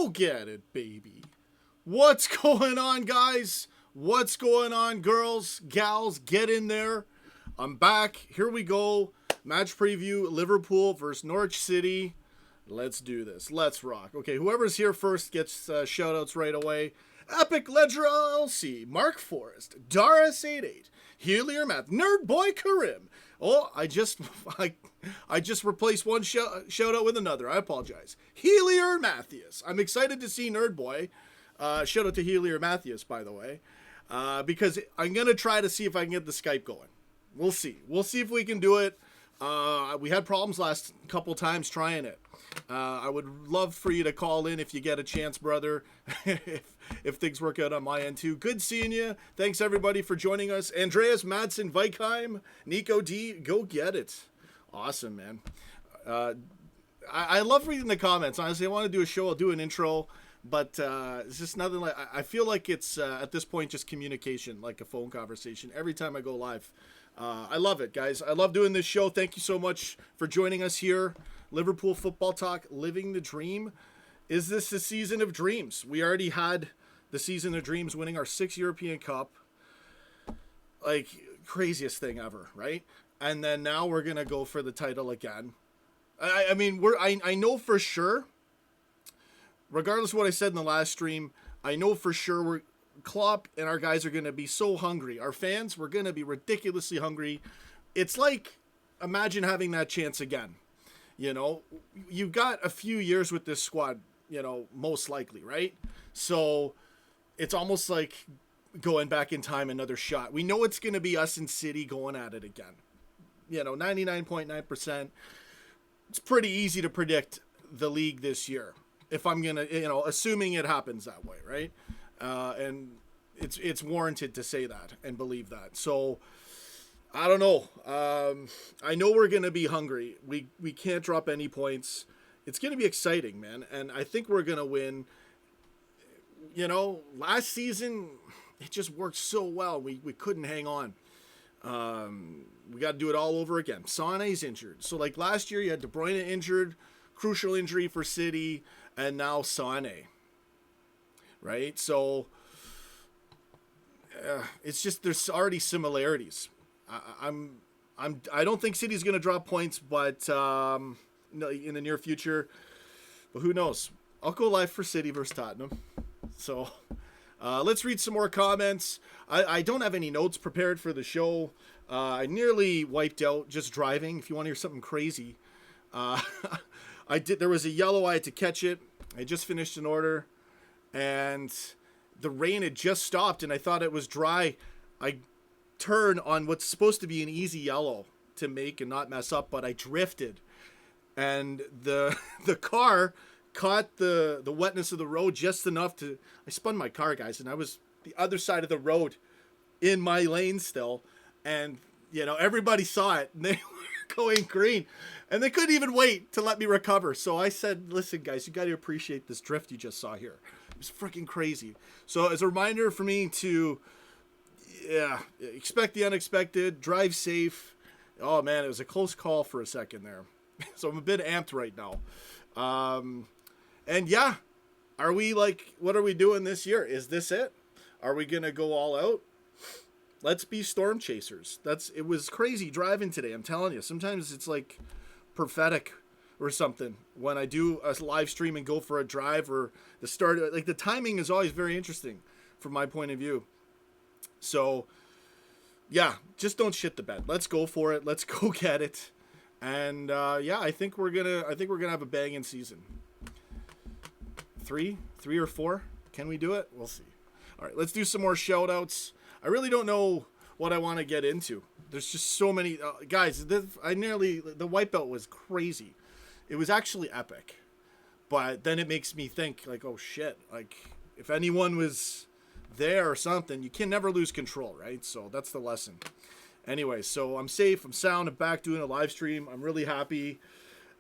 Go get it, baby. What's going on, guys? What's going on, girls, gals? Get in there. I'm back. Here we go. Match preview, Liverpool versus Norwich City. Let's do this. Let's rock. Okay, whoever's here first gets shout-outs right away. Epic Ledger LLC, Mark Forrest, Doris88, Helier Math, Nerd Boy Karim. Oh, I just replaced one shout-out with another. I apologize. Helier Matthews. I'm excited to see Nerd Boy. Shout out to Helier Matthews, by the way, because I'm going to try to see if I can get the Skype going. We'll see. We'll see if we can do it. We had problems last couple times trying it. I would love for you to call in if you get a chance, brother, if things work out on my end too. Good seeing you. Thanks everybody for joining us. Andreas Madsen, Vikheim, Nico D, go get it. Awesome, man. I love reading the comments. Honestly, I want to do a show. I'll do an intro, but it's just nothing like, I feel like it's at this point just communication, like a phone conversation every time I go live. I love it, guys. I love doing this show. Thank you so much for joining us here. Liverpool Football Talk, living the dream. Is this the season of dreams? We already had the season of dreams, winning our 6th European Cup. Like, craziest thing ever, right? And then now we're going to go for the title again. I mean, I know for sure, regardless of what I said in the last stream, I know for sure Klopp and our guys are going to be so hungry. Our fans, we're going to be ridiculously hungry. It's like, imagine having that chance again. You know, you've got a few years with this squad, you know, most likely, right? So it's almost like going back in time, another shot. We know it's going to be us and City going at it again. You know, 99.9%. It's pretty easy to predict the league this year. If I'm going to, you know, assuming it happens that way, right? And it's warranted to say that and believe that. So I don't know. I know we're going to be hungry. We can't drop any points. It's going to be exciting, man. And I think we're going to win. You know, last season, it just worked so well. We couldn't hang on. We got to do it all over again. Sané's injured. So like last year, you had De Bruyne injured, crucial injury for City, and now Sané. Right? So it's just, there's already similarities. I don't think City's going to drop points, but in the near future, but who knows? I'll go live for City versus Tottenham. So let's read some more comments. I don't have any notes prepared for the show. I nearly wiped out just driving. If you want to hear something crazy, there was a yellow. I had to catch it. I just finished an order, and the rain had just stopped, and I thought it was dry. I turn on what's supposed to be an easy yellow to make and not mess up, but I drifted, and the car caught the wetness of the road just enough to, I spun my car, guys, and I was the other side of the road in my lane still, and you know, everybody saw it, and they were going green, and they couldn't even wait to let me recover. So I said, listen guys, you got to appreciate this drift you just saw here. It was freaking crazy. So as a reminder for me to, expect the unexpected, drive safe. Oh man, it was a close call for a second there. So I'm a bit amped right now. And yeah, are we like, what are we doing this year? Is this it? Are we going to go all out? Let's be storm chasers. It was crazy driving today. I'm telling you, sometimes it's like prophetic or something when I do a live stream and go for a drive, or the start, like the timing is always very interesting from my point of view. So yeah, just don't shit the bed. Let's go for it. Let's go get it. And I think we're gonna have a banging season. Three or four. Can we do it? We'll see. All right, let's do some more shout outs. I really don't know what I want to get into. There's just so many guys. The wipeout was crazy. It was actually epic, but then it makes me think like, oh shit, like if anyone was there or something, you can never lose control, right? So that's the lesson. Anyway, so I'm safe, I'm sound, I'm back doing a live stream. I'm really happy.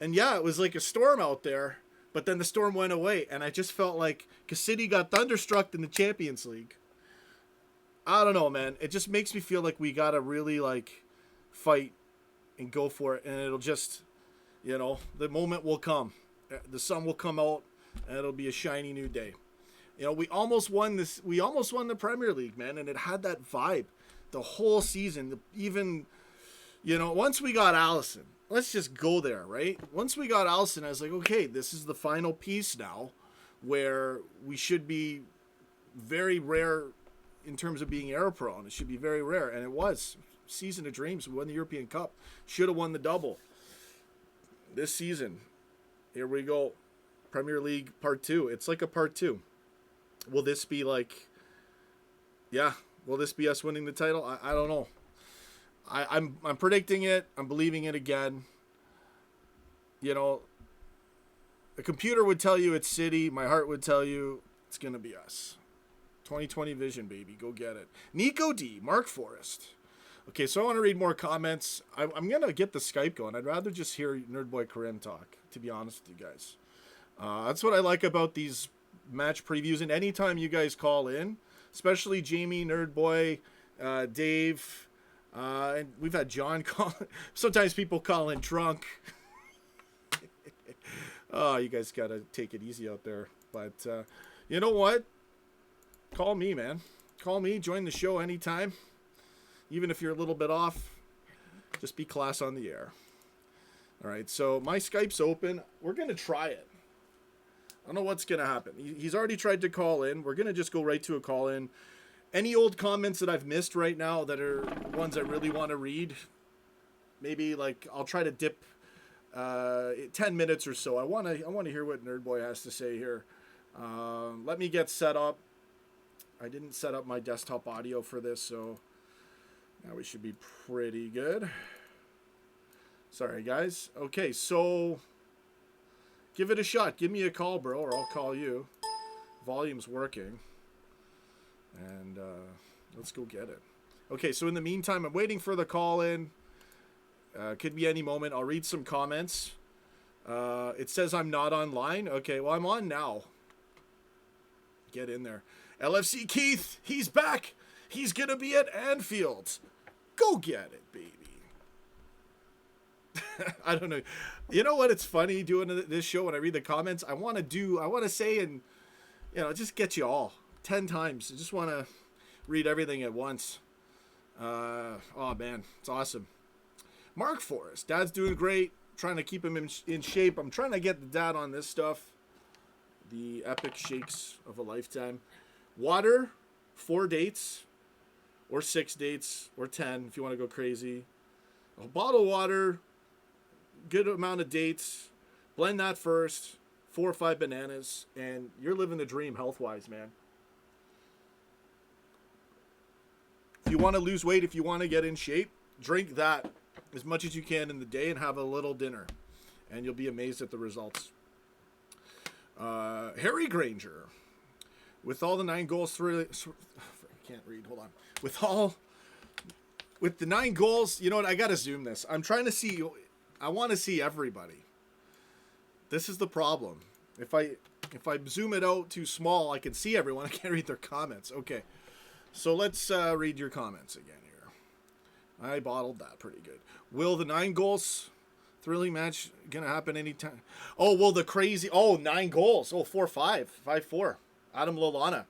And yeah, it was like a storm out there, but then the storm went away, and I just felt like, because City got thunderstruck in the Champions League. I don't know, man. It just makes me feel like we got to really like fight and go for it, and it'll just, you know, the moment will come. The sun will come out, and it'll be a shiny new day. You know, we almost won this. We almost won the Premier League, man, and it had that vibe the whole season. Even, you know, once we got Allison, let's just go there, right? Once we got Allison, I was like, okay, this is the final piece now, where we should be very rare in terms of being error prone. It should be very rare, and it was. Season of dreams. We won the European Cup. Should have won the double. This season, here we go. Premier League Part 2. It's like a Part 2. Will this be like, yeah, will this be us winning the title? I don't know. I'm predicting it. I'm believing it again. You know, the computer would tell you it's City. My heart would tell you it's going to be us. 2020 vision, baby. Go get it. Nico D. Mark Forrest. Okay, so I want to read more comments. I'm going to get the Skype going. I'd rather just hear Nerdboy Karim talk, to be honest with you guys. That's what I like about these match previews. And anytime you guys call in, especially Jamie, Nerdboy, Dave, and we've had John call. Sometimes people call in drunk. Oh, you guys got to take it easy out there. But you know what? Call me, man. Call me. Join the show anytime. Even if you're a little bit off, just be class on the air. All right, so my Skype's open. We're going to try it. I don't know what's going to happen. He's already tried to call in. We're going to just go right to a call in. Any old comments that I've missed right now that are ones I really want to read, maybe like I'll try to dip 10 minutes or so. I want to hear what Nerdboy has to say here. Let me get set up. I didn't set up my desktop audio for this, so now we should be pretty good. Sorry, guys. Okay, so give it a shot. Give me a call, bro, or I'll call you. Volume's working. And let's go get it. Okay, so in the meantime, I'm waiting for the call in. Could be any moment. I'll read some comments. It says I'm not online. Okay, well, I'm on now. Get in there. LFC Keith, he's back. He's going to be at Anfield. Go get it, baby. I don't know. You know what? It's funny doing this show when I read the comments. I want to say and, you know, just get you all 10 times. I just want to read everything at once. Oh, man. It's awesome. Mark Forrest. Dad's doing great. Trying to keep him in shape. I'm trying to get the dad on this stuff. The epic shakes of a lifetime. Water, 4 dates. Or 6 dates. Or 10 if you want to go crazy. A bottle of water. Good amount of dates. Blend that first. 4 or 5 bananas. And you're living the dream health-wise, man. If you want to lose weight, if you want to get in shape, drink that as much as you can in the day and have a little dinner. And you'll be amazed at the results. Harry Granger. With all the 9 goals through... I can't read. Hold on. With the 9 goals, you know what? I got to zoom this. I'm trying to see... I want to see everybody. This is the problem. If I zoom it out too small, I can see everyone. I can't read their comments. Okay. So let's read your comments again here. I bottled that pretty good. Will the 9 goals thrilling match gonna happen anytime? Oh, well, the crazy... Oh, 9 goals. Oh, 4-5. 5-4. Adam Lallana.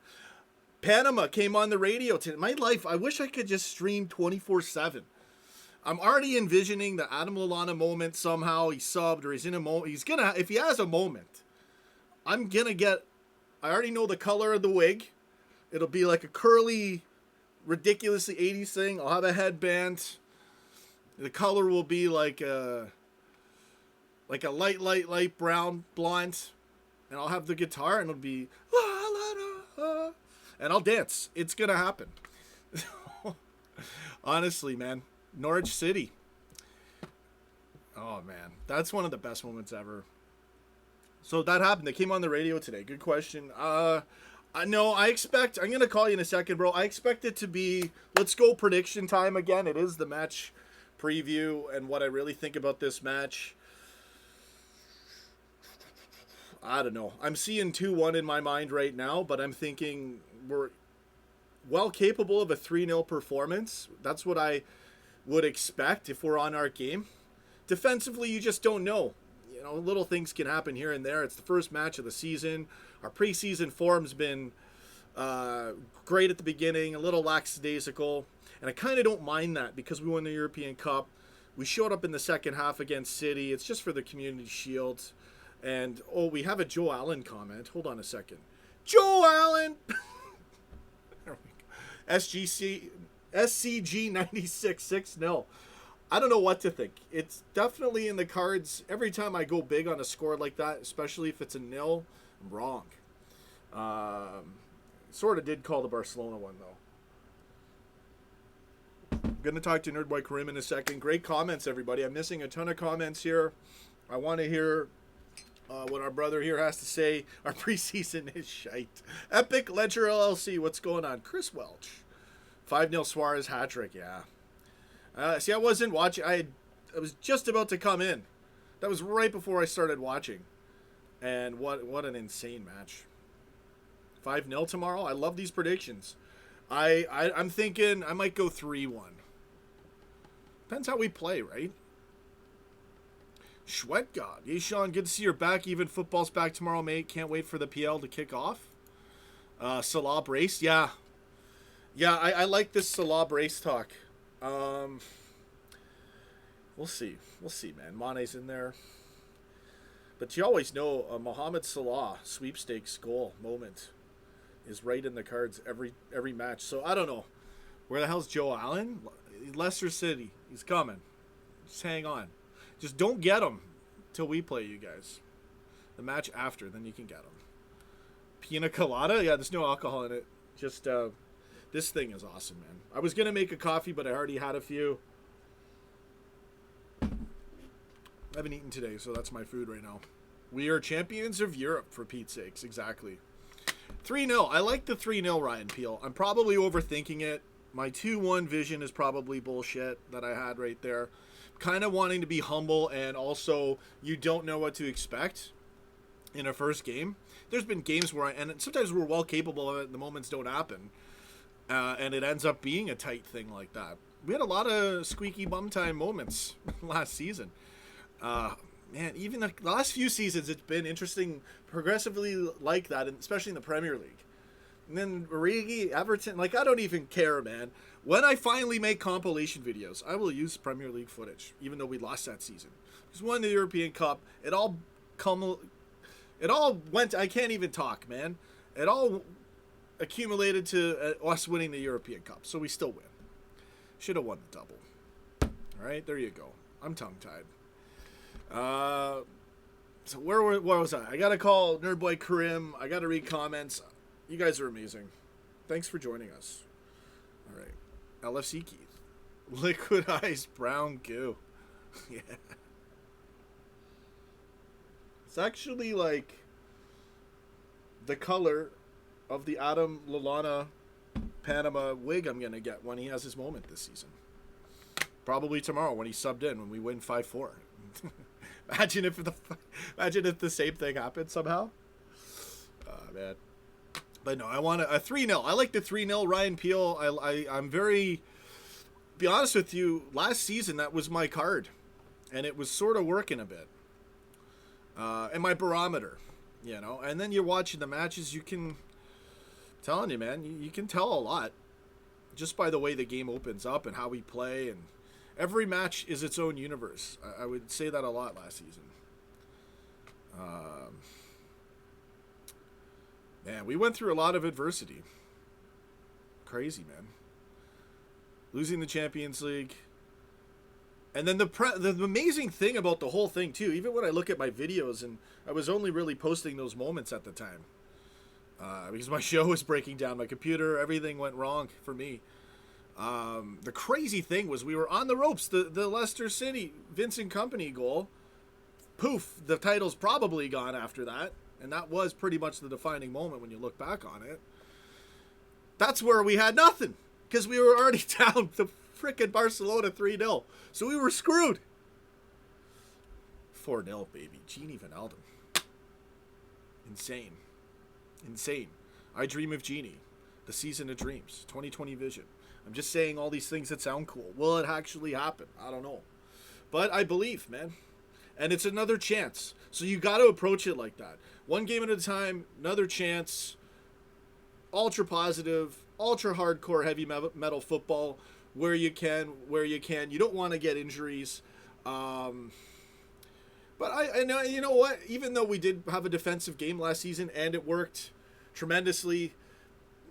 Panama came on the radio today. My life, I wish I could just stream 24/7. I'm already envisioning the Adam Lallana moment somehow. He subbed or he's in a moment. He's gonna... If he has a moment, I'm gonna get... I already know the color of the wig. It'll be like a curly, ridiculously 80s thing. I'll have a headband. The color will be like a light brown, blonde. And I'll have the guitar and it'll be... La, la, la, la, and I'll dance. It's going to happen. Honestly, man. Norwich City. Oh, man. That's one of the best moments ever. So that happened. They came on the radio today. Good question. No, I expect... I'm going to call you in a second, bro. I expect it to be... Let's go prediction time again. It is the match preview and what I really think about this match. I don't know. I'm seeing 2-1 in my mind right now, but I'm thinking we're well capable of a 3-0 performance. That's what I would expect if we're on our game. Defensively, you just don't know. You little things can happen here and there. It's the first match of the season. Our preseason form's been great at the beginning, a little lackadaisical, and I kind of don't mind that because we won the European Cup. We showed up in the second half against City. It's just for the Community Shield. And, oh, we have a Joe Allen comment. Hold on a second. Joe Allen! There we go. SCG 96 6-0. I don't know what to think. It's definitely in the cards. Every time I go big on a score like that, especially if it's a nil, I'm wrong. Sort of did call the Barcelona one, though. I'm going to talk to Nerdboy Karim in a second. Great comments, everybody. I'm missing a ton of comments here. I want to hear what our brother here has to say. Our preseason is shite. Epic Ledger LLC, what's going on? Chris Welch. 5-0 Suarez hat-trick, yeah. See, I wasn't watching. I was just about to come in. That was right before I started watching. And what an insane match. 5-0 tomorrow. I love these predictions. I'm thinking I might go 3-1. Depends how we play, right? Schwet God. Hey, Sean, good to see you're back. Even football's back tomorrow, mate. Can't wait for the PL to kick off. Salah brace. Yeah. Yeah, I like this Salah brace talk. We'll see. We'll see, man. Mane's in there. But you always know a Mohamed Salah sweepstakes goal moment is right in the cards every match. So I don't know. Where the hell's Joe Allen? Leicester City. He's coming. Just hang on. Just don't get him till we play you guys. The match after, then you can get him. Pina colada? Yeah, there's no alcohol in it. Just, this thing is awesome, man. I was going to make a coffee, but I already had a few. I haven't eaten today, so that's my food right now. We are champions of Europe, for Pete's sakes. Exactly. 3-0. I like the 3-0, Ryan Peel. I'm probably overthinking it. My 2-1 vision is probably bullshit that I had right there. Kind of wanting to be humble, and also you don't know what to expect in a first game. There's been games where and sometimes we're well capable of it, and the moments don't happen. And it ends up being a tight thing like that. We had a lot of squeaky bum time moments last season. Man, even the last few seasons, it's been interesting, progressively like that, and especially in the Premier League. And then Origi, Everton, I don't even care, man. When I finally make compilation videos, I will use Premier League footage, even though we lost that season. Because we won the European Cup. It all went, I can't even talk, man. It all accumulated to us winning the European Cup, so we still win. Should have won the double. All right, there you go. I'm tongue-tied. So where was I? I got to call Nerdboy Karim. I got to read comments. You guys are amazing. Thanks for joining us. All right. LFC Keith. Liquidized brown goo. Yeah. It's actually like the color of the Adam Lallana Panama wig I'm going to get when he has his moment this season. Probably tomorrow when he's subbed in when we win 5-4. Imagine if the same thing happened somehow. Man. But no, I want a 3-0. I like the 3-0 Ryan Peel. I'm very, be honest with you, last season that was my card. And it was sort of working a bit. And my barometer, And then you're watching the matches, I'm telling you, man, you can tell a lot. Just by the way the game opens up and how we play. And every match is its own universe. I would say that a lot last season. Man, we went through a lot of adversity. Crazy, man. Losing the Champions League. And then the amazing thing about the whole thing, too, even when I look at my videos, and I was only really posting those moments at the time. Because my show was breaking down. My computer, everything went wrong for me. The crazy thing was we were on the ropes. The Leicester City Vincent Kompany goal. Poof, the title's probably gone after that. And that was pretty much the defining moment when you look back on it. That's where we had nothing. Because we were already down to frickin' Barcelona 3-0. So we were screwed. 4-0, baby. Genie Wijnaldum. Insane. Insane. I dream of Genie. The season of dreams. 2020 vision. I'm just saying all these things that sound cool. Will it actually happen? I don't know. But I believe, man. and it's another chance. So you got to approach it like that. One game at a time, another chance. Ultra positive, ultra hardcore heavy metal football where you can. You don't want to get injuries. But I know, you know what? Even though we did have a defensive game last season and it worked tremendously,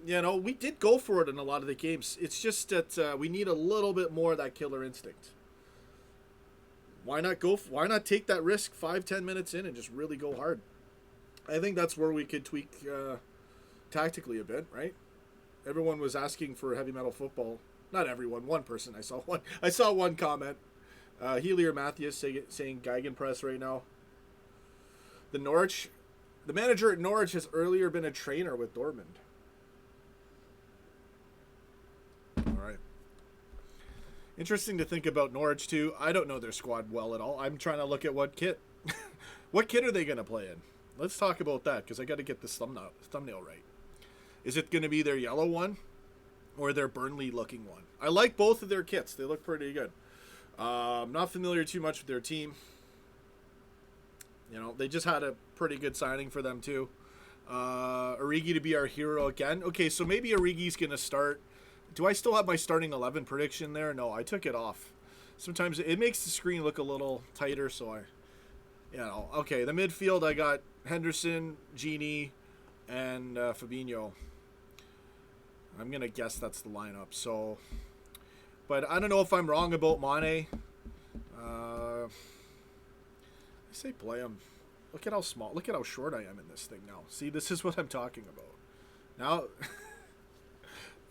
you know, we did go for it in a lot of the games. It's just that we need a little bit more of that killer instinct. Why not why not take that risk 5-10 minutes in and just really go hard? I think that's where we could tweak tactically a bit, right? Everyone was asking for heavy metal football. Not everyone. One person. I saw one comment. Healy or Matthews saying Gegenpress right now. The manager at Norwich has earlier been a trainer with Dortmund. All right. Interesting to think about Norwich too. I don't know their squad well at all. I'm trying to look at what kit. What kit are they going to play in? Let's talk about that because I got to get this thumbnail right. Is it going to be their yellow one or their Burnley looking one? I like both of their kits. They look pretty good. I'm not familiar too much with their team. You know, they just had a pretty good signing for them too. Origi to be our hero again. Okay, so maybe Origi's going to start. Do I still have my starting 11 prediction there? No, I took it off. Sometimes it makes the screen look a little tighter, so okay, the midfield I got Henderson, Gini, and Fabinho. I'm going to guess that's the lineup. So, but I don't know if I'm wrong about Mane. I say play him. Look at how short I am in this thing now. See, this is what I'm talking about. Now,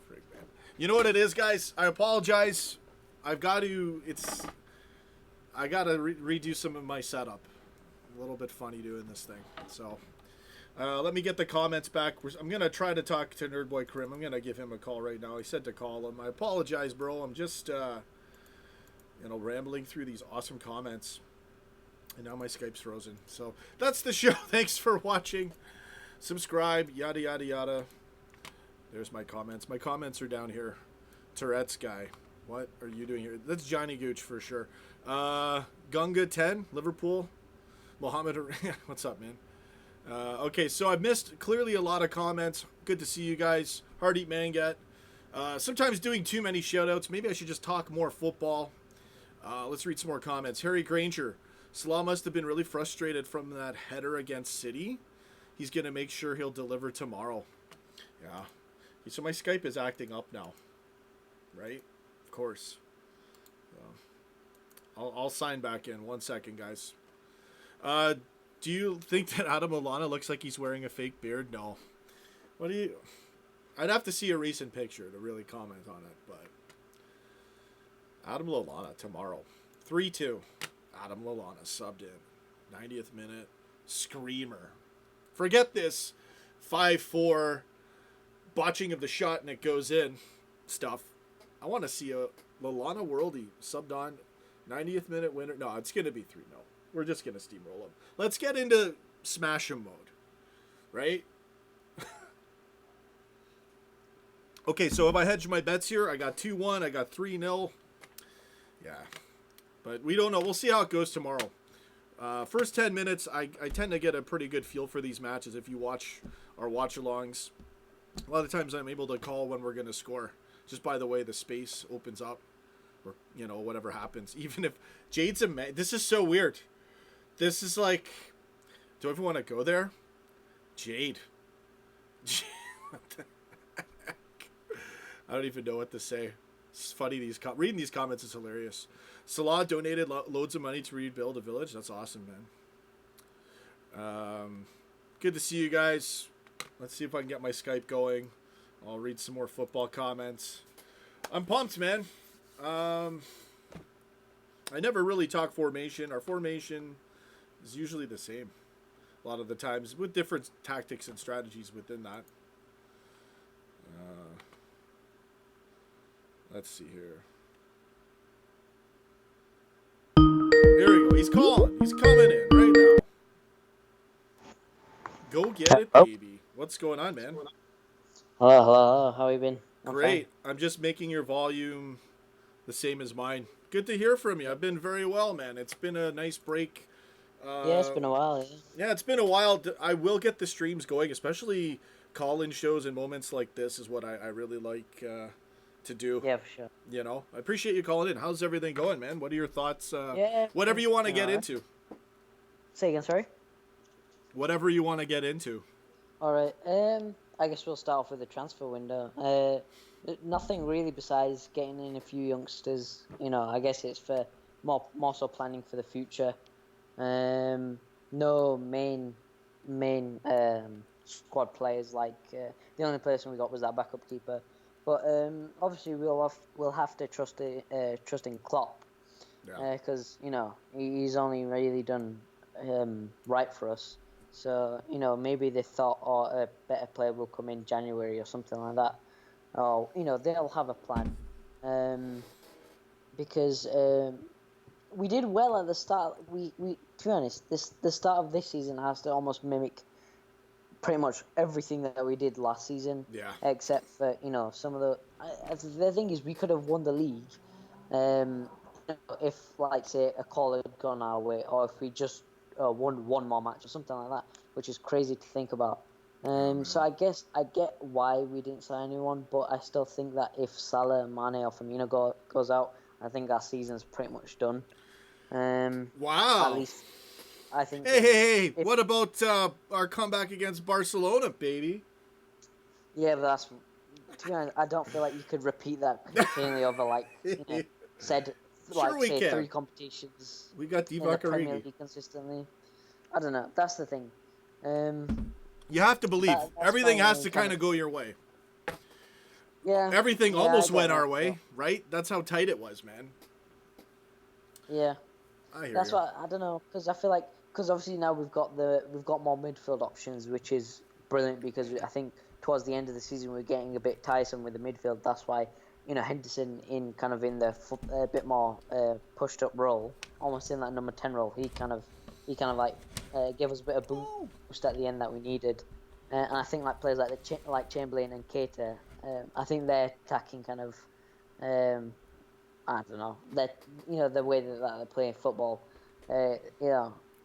frig, man. You know what it is, guys? I apologize. I got to redo some of my setup. A little bit funny doing this thing. So, let me get the comments back. I'm going to try to talk to Nerdboy Krim. I'm going to give him a call right now. He said to call him. I apologize, bro. I'm just, rambling through these awesome comments. And now my Skype's frozen. So, that's the show. Thanks for watching. Subscribe, yada, yada, yada. There's my comments. My comments are down here. Tourette's guy. What are you doing here? That's Johnny Gooch for sure. Gunga 10, Liverpool. Mohammed, what's up, man? Okay, so I missed clearly a lot of comments. Good to see you guys. Hard Eat Mangat. Sometimes doing too many shoutouts. Maybe I should just talk more football. Let's read some more comments. Harry Granger. Salah must have been really frustrated from that header against City. He's going to make sure he'll deliver tomorrow. Yeah. So my Skype is acting up now. Right? Of course. I'll sign back in. 1 second, guys. Do you think that Adam Lallana looks like he's wearing a fake beard? No. I'd have to see a recent picture to really comment on it, but Adam Lallana tomorrow. 3-2. Adam Lallana subbed in. 90th minute. Screamer. Forget this 5-4 botching of the shot and it goes in stuff. I want to see a Lallana worldie subbed on 90th minute winner. No, it's going to be 3-0. We're just going to steamroll him. Let's get into smash him mode. Right? Okay, so if I hedge my bets here, I got 2-1, I got 3-0. Yeah. But we don't know. We'll see how it goes tomorrow. First 10 minutes, I tend to get a pretty good feel for these matches if you watch our watch-alongs. A lot of times I'm able to call when we're going to score. Just by the way the space opens up. Or, whatever happens. Even if Jade's this is so weird. This is like... Do I ever want to go there? Jade. What the heck? I don't even know what to say. It's funny. Reading these comments is hilarious. Salah donated loads of money to rebuild a village. That's awesome, man. Good to see you guys. Let's see if I can get my Skype going. I'll read some more football comments. I'm pumped, man. I never really talk formation. Our formation is usually the same a lot of the times with different tactics and strategies within that. Let's see here. Here we go. He's calling. He's coming in right now. Go get it, baby. What's going on, man? Hello. How have you been? Great. I'm just making your volume the same as mine. Good to hear from you. I've been very well, man. It's been a nice break Yeah, it's been a while. Yeah, Yeah, it's been a while. I will get the streams going, especially call-in shows and moments like this is what I really like to do. yeah, for sure. I appreciate you calling in. How's everything going, man? What are your thoughts? Yeah, Whatever you everything's want to been get alright. into. Say again, sorry. Whatever you want to get into. All right. I guess we'll start off with the transfer window. Nothing really besides getting in a few youngsters. I guess it's for more so planning for the future. No main squad players like the only person we got was that backup keeper. But obviously we'll have to trust in Klopp Yeah. because he's only really done right for us. So maybe they thought, a better player will come in January or something like that. Or they'll have a plan, because we did well at the start. We to be honest, the start of this season has to almost mimic pretty much everything that we did last season. Yeah. Except for some of the thing is we could have won the league, if like say a call had gone our way, or if we just won one more match or something like that, which is crazy to think about. So I guess I get why we didn't sign anyone, but I still think that if Salah, Mane, or Firmino goes out, I think our season's pretty much done. Wow. At least I think. Hey! What about our comeback against Barcelona, baby? Yeah, but that's, to be honest, I don't feel like you could repeat that continually over said Sure we say can. 3 competitions. We got in the Premier Divock League consistently. I don't know. That's the thing. You have to believe. That's Everything fine, has to kind of go your way. Yeah. Everything yeah, almost I get went that, our way, yeah. right? That's how tight it was, man. Yeah. I hear That's you. why I don't know, because I feel like obviously now we've got more midfield options, which is brilliant, because I think towards the end of the season we're getting a bit tiresome with the midfield. That's why Henderson in the a bit more pushed up role, almost in that number 10 role. He kind of gave us a bit of boost at the end that we needed, and I think like players like Chamberlain and Keita, I think they're attacking I don't know, that the way that they're playing football,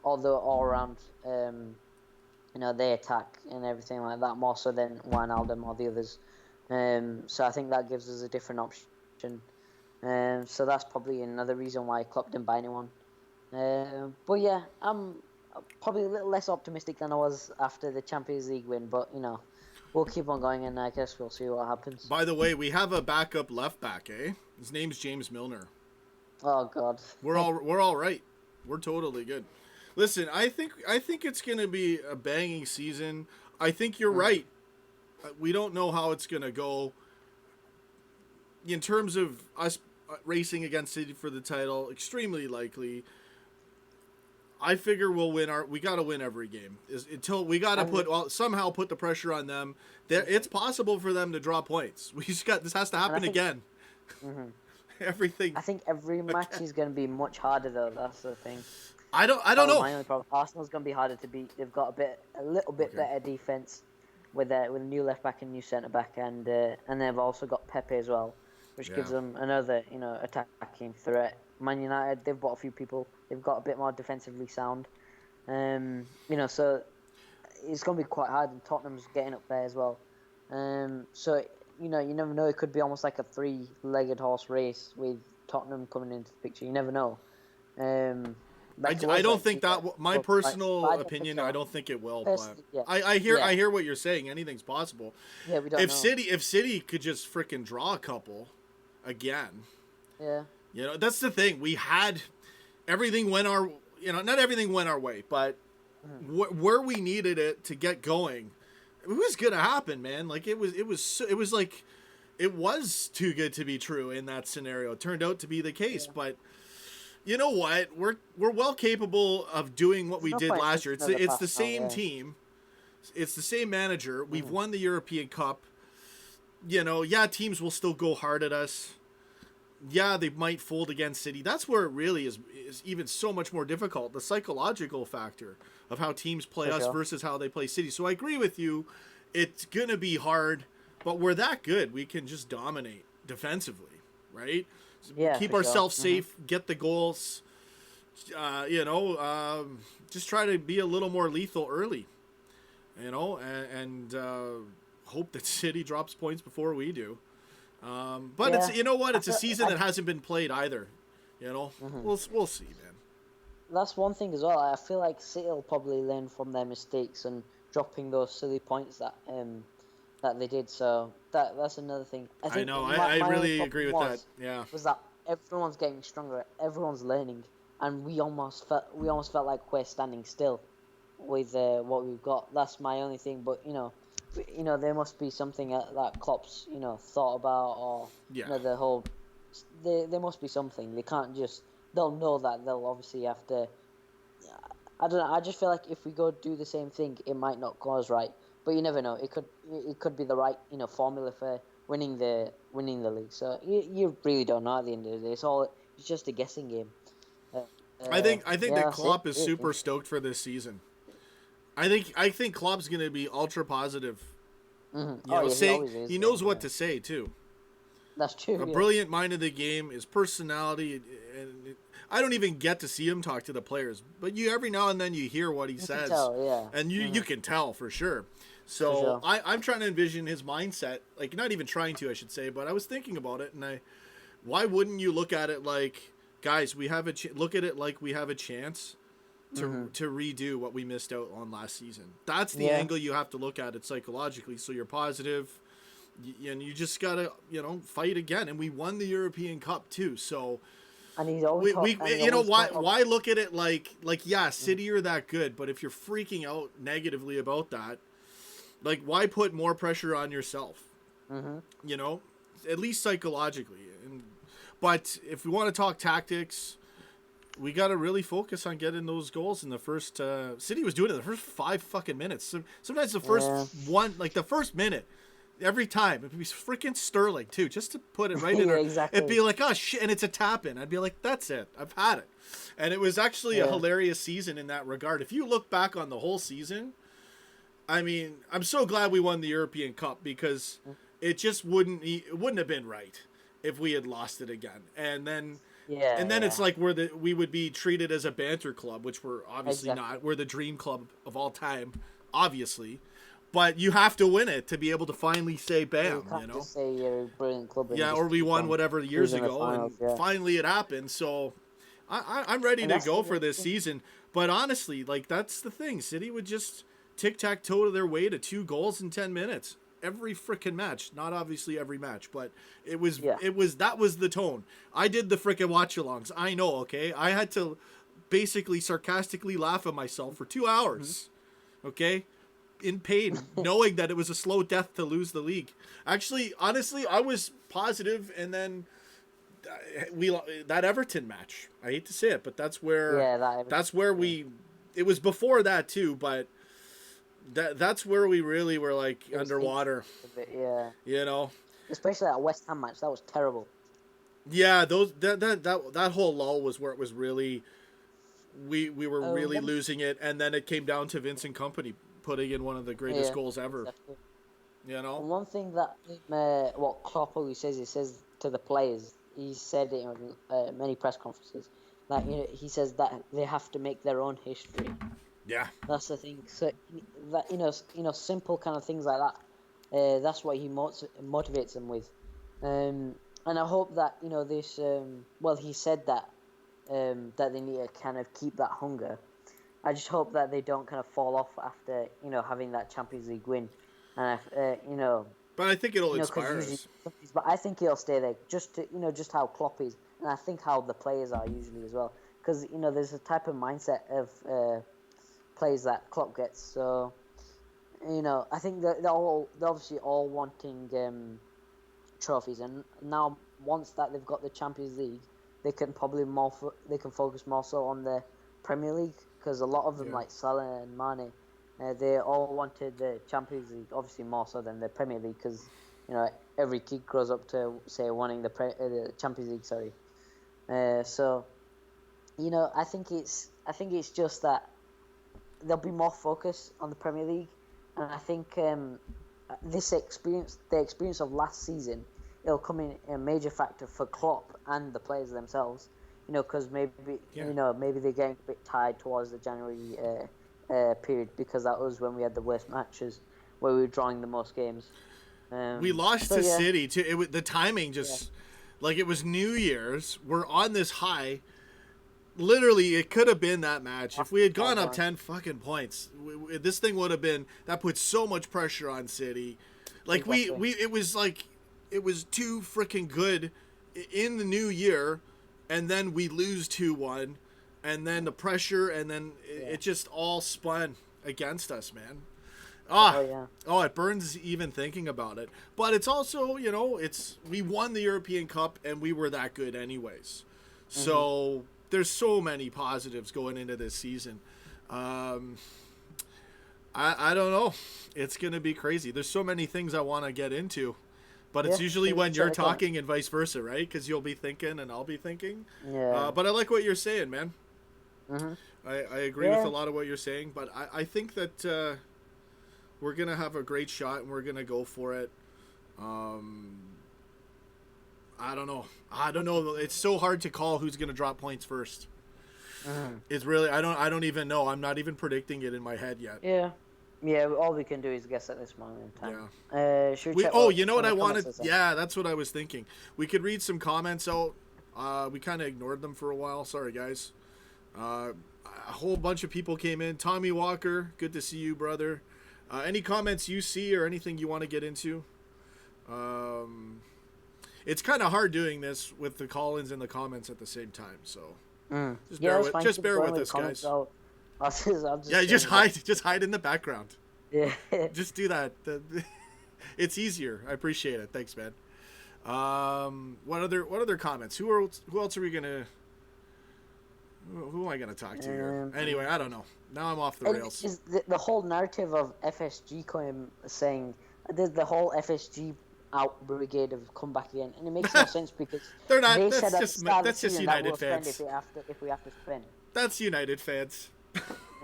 although all around, they attack and everything like that more so than Wijnaldum or the others. So I think that gives us a different option. So that's probably another reason why Klopp didn't buy anyone. But yeah, I'm probably a little less optimistic than I was after the Champions League win. But we'll keep on going, and I guess we'll see what happens. By the way, we have a backup left back, eh? His name's James Milner. Oh God. We're all right. We're totally good. Listen, I think it's gonna be a banging season. I think you're right. We don't know how it's gonna go. In terms of us racing against City for the title, extremely likely. I figure we'll win we got to win every game. Until we got to somehow put the pressure on them. It's possible for them to draw points. This has to happen again. Everything. I think every match is going to be much harder though. That's the thing. I don't know. My only problem. Arsenal's going to be harder to beat. They've got a little bit better defense with a new left back and new centre back, and they've also got Pepe as well, which gives them another attacking threat. Man United, they've bought a few people. They've got a bit more defensively sound. So it's going to be quite hard, and Tottenham's getting up there as well. So you never know. It could be almost like a 3-legged horse race with Tottenham coming into the picture. You never know. I don't think that. My personal opinion, I don't think it will. I hear what you're saying. Anything's possible. Yeah, we don't know. If City could just freaking draw a couple, again. Yeah. That's the thing. We had everything went our. Not everything went our way, but where we needed it to get going, it was gonna happen, man. Like it was too good to be true in that scenario. It turned out to be the case, but. You know what? We're well capable of doing what we did last year. It's the same team. It's the same manager. We've won the European Cup. Teams will still go hard at us. Yeah, they might fold against City. That's where it really is even so much more difficult. The psychological factor of how teams play us versus how they play City. So I agree with you. It's going to be hard, but we're that good. We can just dominate defensively, right? Yeah, keep ourselves safe, get the goals. just try to be a little more lethal early, and hope that City drops points before we do. But Yeah. it's it's a feel, season that hasn't been played either. We'll see, man. that's one thing as well. I feel like City will probably learn from their mistakes and dropping those silly points that they did. So that's another thing. I I think know. my I only really agree problem with that. Yeah. was that everyone's getting stronger, everyone's learning, and we almost felt like we're standing still with what we've got. That's my only thing. But there must be something that Klopp's thought about, or Yeah. the whole. There must be something. They can't just. They'll know that they'll obviously have to. I don't know. I just feel like if we go do the same thing, it might not go as right. But you never know. It could be the right formula for winning the league. So you really don't know at the end of the day. It's just a guessing game. Uh, I think that that's it. Klopp is super stoked for this season. I think Klopp's gonna be ultra positive. Mm-hmm. Saying he always is. he knows what to say too. That's true. A brilliant mind of the game, his personality, and I don't even get to see him talk to the players, but every now and then you hear what he says, can tell, yeah. and you can tell for sure. So For sure. I'm trying to envision his mindset, like not even trying to, I should say, but I was thinking about it, and why wouldn't you look at it like, guys, we have look at it like we have a chance to redo what we missed out on last season. That's the angle you have to look at it psychologically. So you're positive, and you just gotta fight again. And we won the European Cup too. So And he's always why look at it like City are that good, but if you're freaking out negatively about that, like why put more pressure on yourself? At least psychologically. But if we want to talk tactics, we got to really focus on getting those goals in the first. City was doing it the first 5 fucking minutes. Sometimes the first one, like the first minute, every time it'd be freaking Sterling too, just to put it right in. Exactly. It'd be like, oh shit, and it's a tap in. I'd be like, that's it. I've had it. And it was actually a hilarious season in that regard. If you look back on the whole season, I mean, I'm so glad we won the European Cup because it just wouldn't have been right if we had lost it again. And then it's like we would be treated as a banter club, which we're obviously not. We're the dream club of all time, obviously. But you have to win it to be able to finally say bam, you can't just say you're a brilliant club. Yeah, or we won whatever years ago, finals, and finally it happened. So I'm ready to go for this season. But honestly, like that's the thing. City would just tic-tac-toe to their way to 2 goals in 10 minutes. Every freaking match, not obviously every match, but that was the tone. I did the freaking watch-alongs. I know, okay? I had to basically sarcastically laugh at myself for 2 hours, okay? In pain, knowing that it was a slow death to lose the league. Actually, honestly, I was positive, and then that Everton match. I hate to say it, but that's where it was before that too, but that's where we really were like underwater. Especially that West Ham match, that was terrible. Yeah, that whole lull was where it was really we were really losing it, and then it came down to Vincent Kompany putting in one of the greatest goals ever. Exactly. And one thing that what Klopp always says, he says to the players, he said it in many press conferences, that he says that they have to make their own history. Yeah, that's the thing. So that simple kind of things like that. That's what he motivates them with, and I hope that this. He said that that they need to kind of keep that hunger. I just hope that they don't kind of fall off after having that Champions League win, and But I think it'll inspire us. But I think he'll stay there just just how Klopp is, and I think how the players are usually as well, because there's a type of mindset of players that Klopp gets. So I think that they're obviously all wanting trophies, and now once that they've got the Champions League, they can probably focus more so on the Premier League, because a lot of them like Salah and Mane, they all wanted the Champions League, obviously more so than the Premier League, because every kid grows up to say wanting the Champions League. Sorry, so I think it's just that there'll be more focus on the Premier League, and I think the experience of last season, it'll come in a major factor for Klopp and the players themselves because maybe maybe they're getting a bit tired towards the January period, because that was when we had the worst matches, where we were drawing the most games. We lost to City too. The timing just like it was New Year's. We're on this high. Literally, it could have been that match. If we had gone up 10 fucking points, this thing would have been, that put so much pressure on City. Like it was too freaking good in the new year, and then we lose 2-1, and then the pressure, and then it just all spun against us, man. It burns even thinking about it. But it's also, we won the European Cup, and we were that good anyways. So there's so many positives going into this season. I don't know. It's going to be crazy. There's so many things I want to get into. But it's usually when you're talking and vice versa, right? Because you'll be thinking and I'll be thinking. Yeah. But I like what you're saying, man. I agree with a lot of what you're saying. But I think that we're going to have a great shot and we're going to go for it. I don't know. It's so hard to call who's going to drop points first. It's really, I don't even know. I'm not even predicting it in my head yet. Yeah, all we can do is guess at this moment in time. Should we you know what I wanted? Yeah, that's what I was thinking. We could read some comments out. We kind of ignored them for a while. Sorry, guys. A whole bunch of people came in. Tommy Walker, good to see you, brother. Any comments you see or anything you want to get into? It's kind of hard doing this with the call-ins and the comments at the same time, so just bear with us, guys. Just hide in the background. Yeah, just do that. It's easier. I appreciate it. Thanks, man. What other comments? Who else are we gonna? Who am I gonna talk to here? Anyway, I don't know. Now I'm off the rails. Is the whole narrative of FSG saying the whole FSG out brigade have come back again, and it makes no sense because they're not. They that's said just United fans. If we have to spend. That's United fans.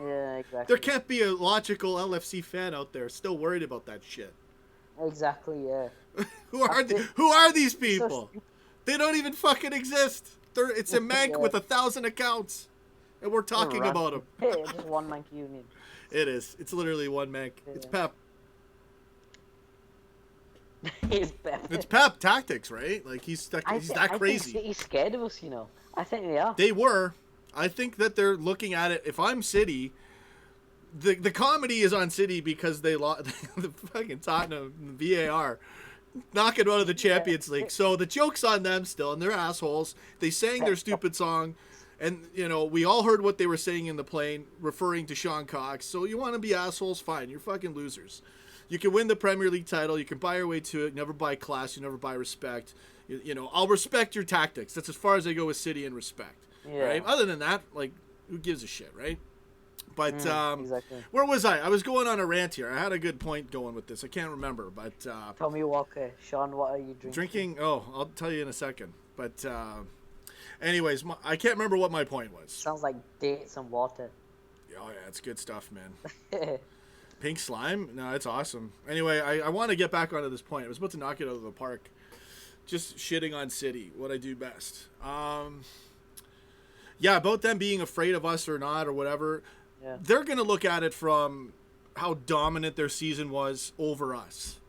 Yeah, exactly. There can't be a logical LFC fan out there still worried about that shit. Exactly. Yeah. Who are these people? So they don't even fucking exist. It's a mank with 1,000 accounts, and we're talking about them. It's just one mank union. It is. It's literally one mank. Yeah. It's Pep. He's Pep. It's Pep tactics, right? Like he's that crazy. I think he's scared of us, I think they are. They were. I think that they're looking at it. If I'm City, the comedy is on City because they lost the fucking Tottenham VAR, knocking out of the Champions League. So the joke's on them still, and they're assholes. They sang their stupid song, and we all heard what they were saying in the plane, referring to Sean Cox. So you want to be assholes? Fine, you're fucking losers. You can win the Premier League title. You can buy your way to it. Never buy class. You never buy respect. I'll respect your tactics. That's as far as I go with City and respect. Yeah. Right. Other than that, who gives a shit, right? But exactly. Where was I? I was going on a rant here. I had a good point going with this. I can't remember, but Tommy Walker, Sean, what are you drinking? I'll tell you in a second. But anyways, I can't remember what my point was. Sounds like dates and water. Oh yeah, it's good stuff, man. Pink slime? No, it's awesome. Anyway, I want to get back onto this point. I was about to knock it out of the park. Just shitting on City, what I do best. Yeah, about them being afraid of us or not or whatever. Yeah. They're going to look at it from how dominant their season was over us.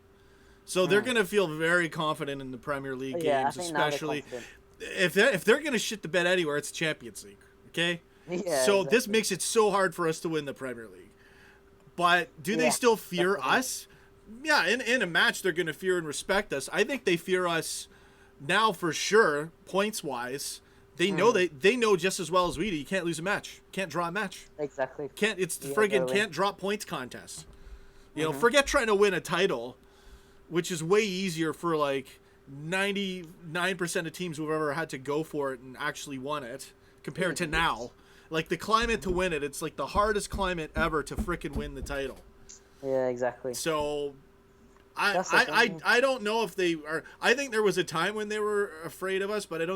So they're going to feel very confident in the Premier League games, especially if they're going to shit the bed anywhere, it's Champions League, okay? Yeah, so this makes it so hard for us to win the Premier League. But do they still fear us? Yeah, in a match they're going to fear and respect us. I think they fear us now for sure, points-wise. They know they know just as well as we do. You can't lose a match. Can't draw a match. Exactly. It's the friggin' can't drop points contest. Forget trying to win a title, which is way easier for 99% of teams who've ever had to go for it and actually won it compared to now. Like the climate to win it, it's like the hardest climate ever to frickin' win the title. Yeah, exactly. So I don't know if they are. I think there was a time when they were afraid of us, but I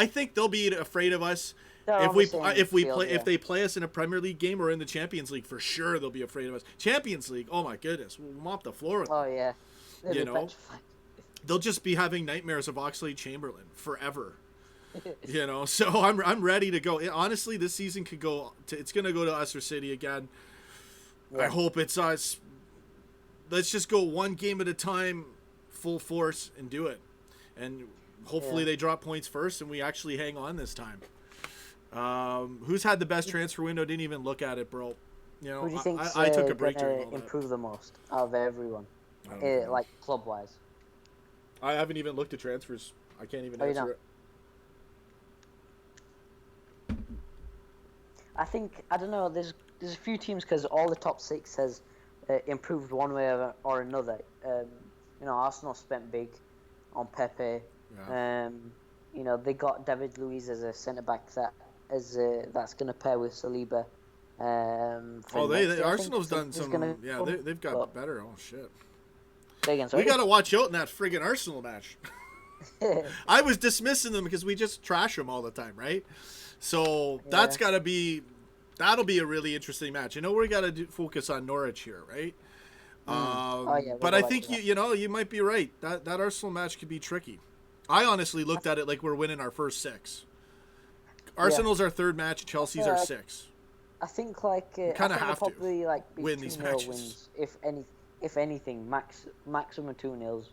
think they'll be afraid of us if they play us in a Premier League game or in the Champions League. For sure, they'll be afraid of us. Champions League, oh my goodness, we'll mop the floor with them. Oh yeah, they'll just be having nightmares of Oxlade-Chamberlain forever. You know, so I'm ready to go. Honestly, this season could go. It's gonna go to Leicester City again. Yeah. I hope it's us. Let's just go one game at a time, full force, and do it. And hopefully they drop points first, and we actually hang on this time. Who's had the best transfer window? Didn't even look at it, bro. You know, who do you think I took a break during all that. Improve the most out of everyone, like club wise? I haven't even looked at transfers. I can't even answer it. I don't know. There's a few teams because all the top 6 has improved one way or another. You know, Arsenal spent big on Pepe. Yeah. You know, they got David Luiz as a centre back that's going to pair with Saliba. Arsenal's done some. Yeah, they've got better. Oh shit. Again, we got to watch out in that friggin' Arsenal match. I was dismissing them because we just trash them all the time, right? So that'll be a really interesting match. You know, we got to focus on Norwich here, right? But I think you might be right. That Arsenal match could be tricky. I honestly looked at it like we're winning our first 6. Arsenal's our 3rd match. Chelsea's our 6th. I think kind of have probably to win these matches. Wins, if anything, maximum 2-0,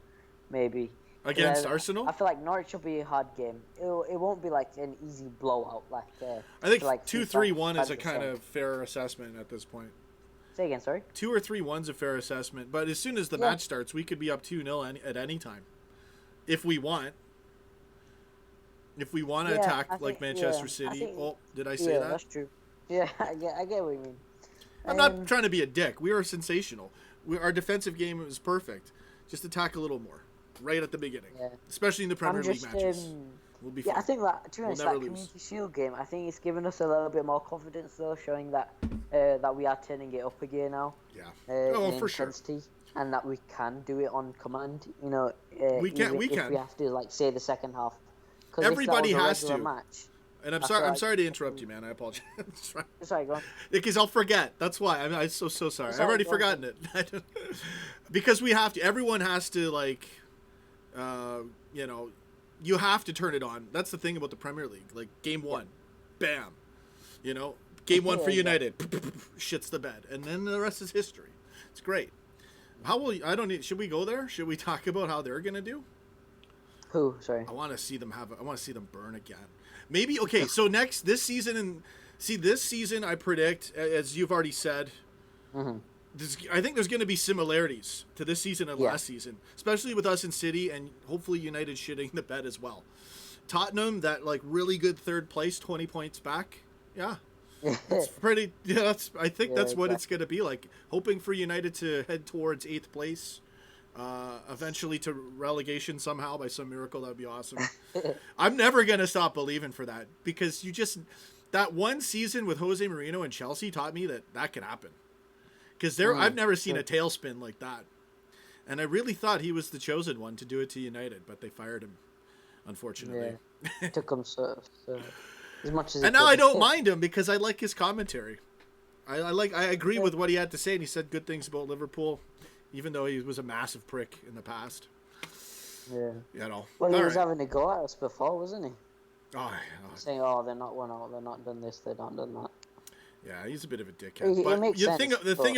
maybe. Against Arsenal? I feel like Norwich will be a hard game. It won't be like an easy blowout. I think 2-3-1 is a kind of fair assessment at this point. Say again, sorry? 2 or 3-1's a fair assessment. But as soon as the match starts, we could be up 2-0 at any time. If we want. If we want to attack like Manchester City. Did I say that? Yeah, that's true. Yeah, I get what you mean. I'm not trying to be a dick. We are sensational. Our defensive game is perfect. Just attack a little more. Right at the beginning. Yeah. Especially in the Premier League matches. We'll be fine. I think that, to be honest, that Community Shield game, I think it's given us a little bit more confidence, though, showing that we are turning it up again now. Yeah. For sure. And that we can do it on command. You know, we can. If we have to, say, the second half. Everybody has to. Match, and I'm sorry to interrupt you, man. I apologize. Sorry, go on. Because I'll forget. That's why. I'm so sorry. I've already forgotten it. Because we have to. Everyone has to, you know, you have to turn it on. That's the thing about the Premier League. Like, game 1, bam. You know, game 1 for United, shits the bed. And then the rest is history. It's great. Should we go there? Should we talk about how they're going to do? Who? Sorry. I want to see them burn again. Maybe, okay, so this season I predict, as you've already said, I think there's going to be similarities to this season and last season, especially with us in City and hopefully United shitting the bed as well. Tottenham, that really good 3rd place, 20 points back. Yeah. It's pretty, I think that's what it's going to be like. Hoping for United to head towards 8th place. Eventually to relegation somehow by some miracle. That would be awesome. I'm never going to stop believing for that because that one season with Jose Mourinho and Chelsea taught me that could happen. Because I've never seen a tailspin like that. And I really thought he was the chosen one to do it to United, but they fired him, unfortunately. Yeah. Took him so as much as. And now I don't mind him because I like his commentary. I agree with what he had to say, and he said good things about Liverpool, even though he was a massive prick in the past. Yeah. You know. Well, he was having a go at us before, wasn't he? Oh, saying, they're not won out, they're not done this, they're not done that. Yeah, he's a bit of a dickhead.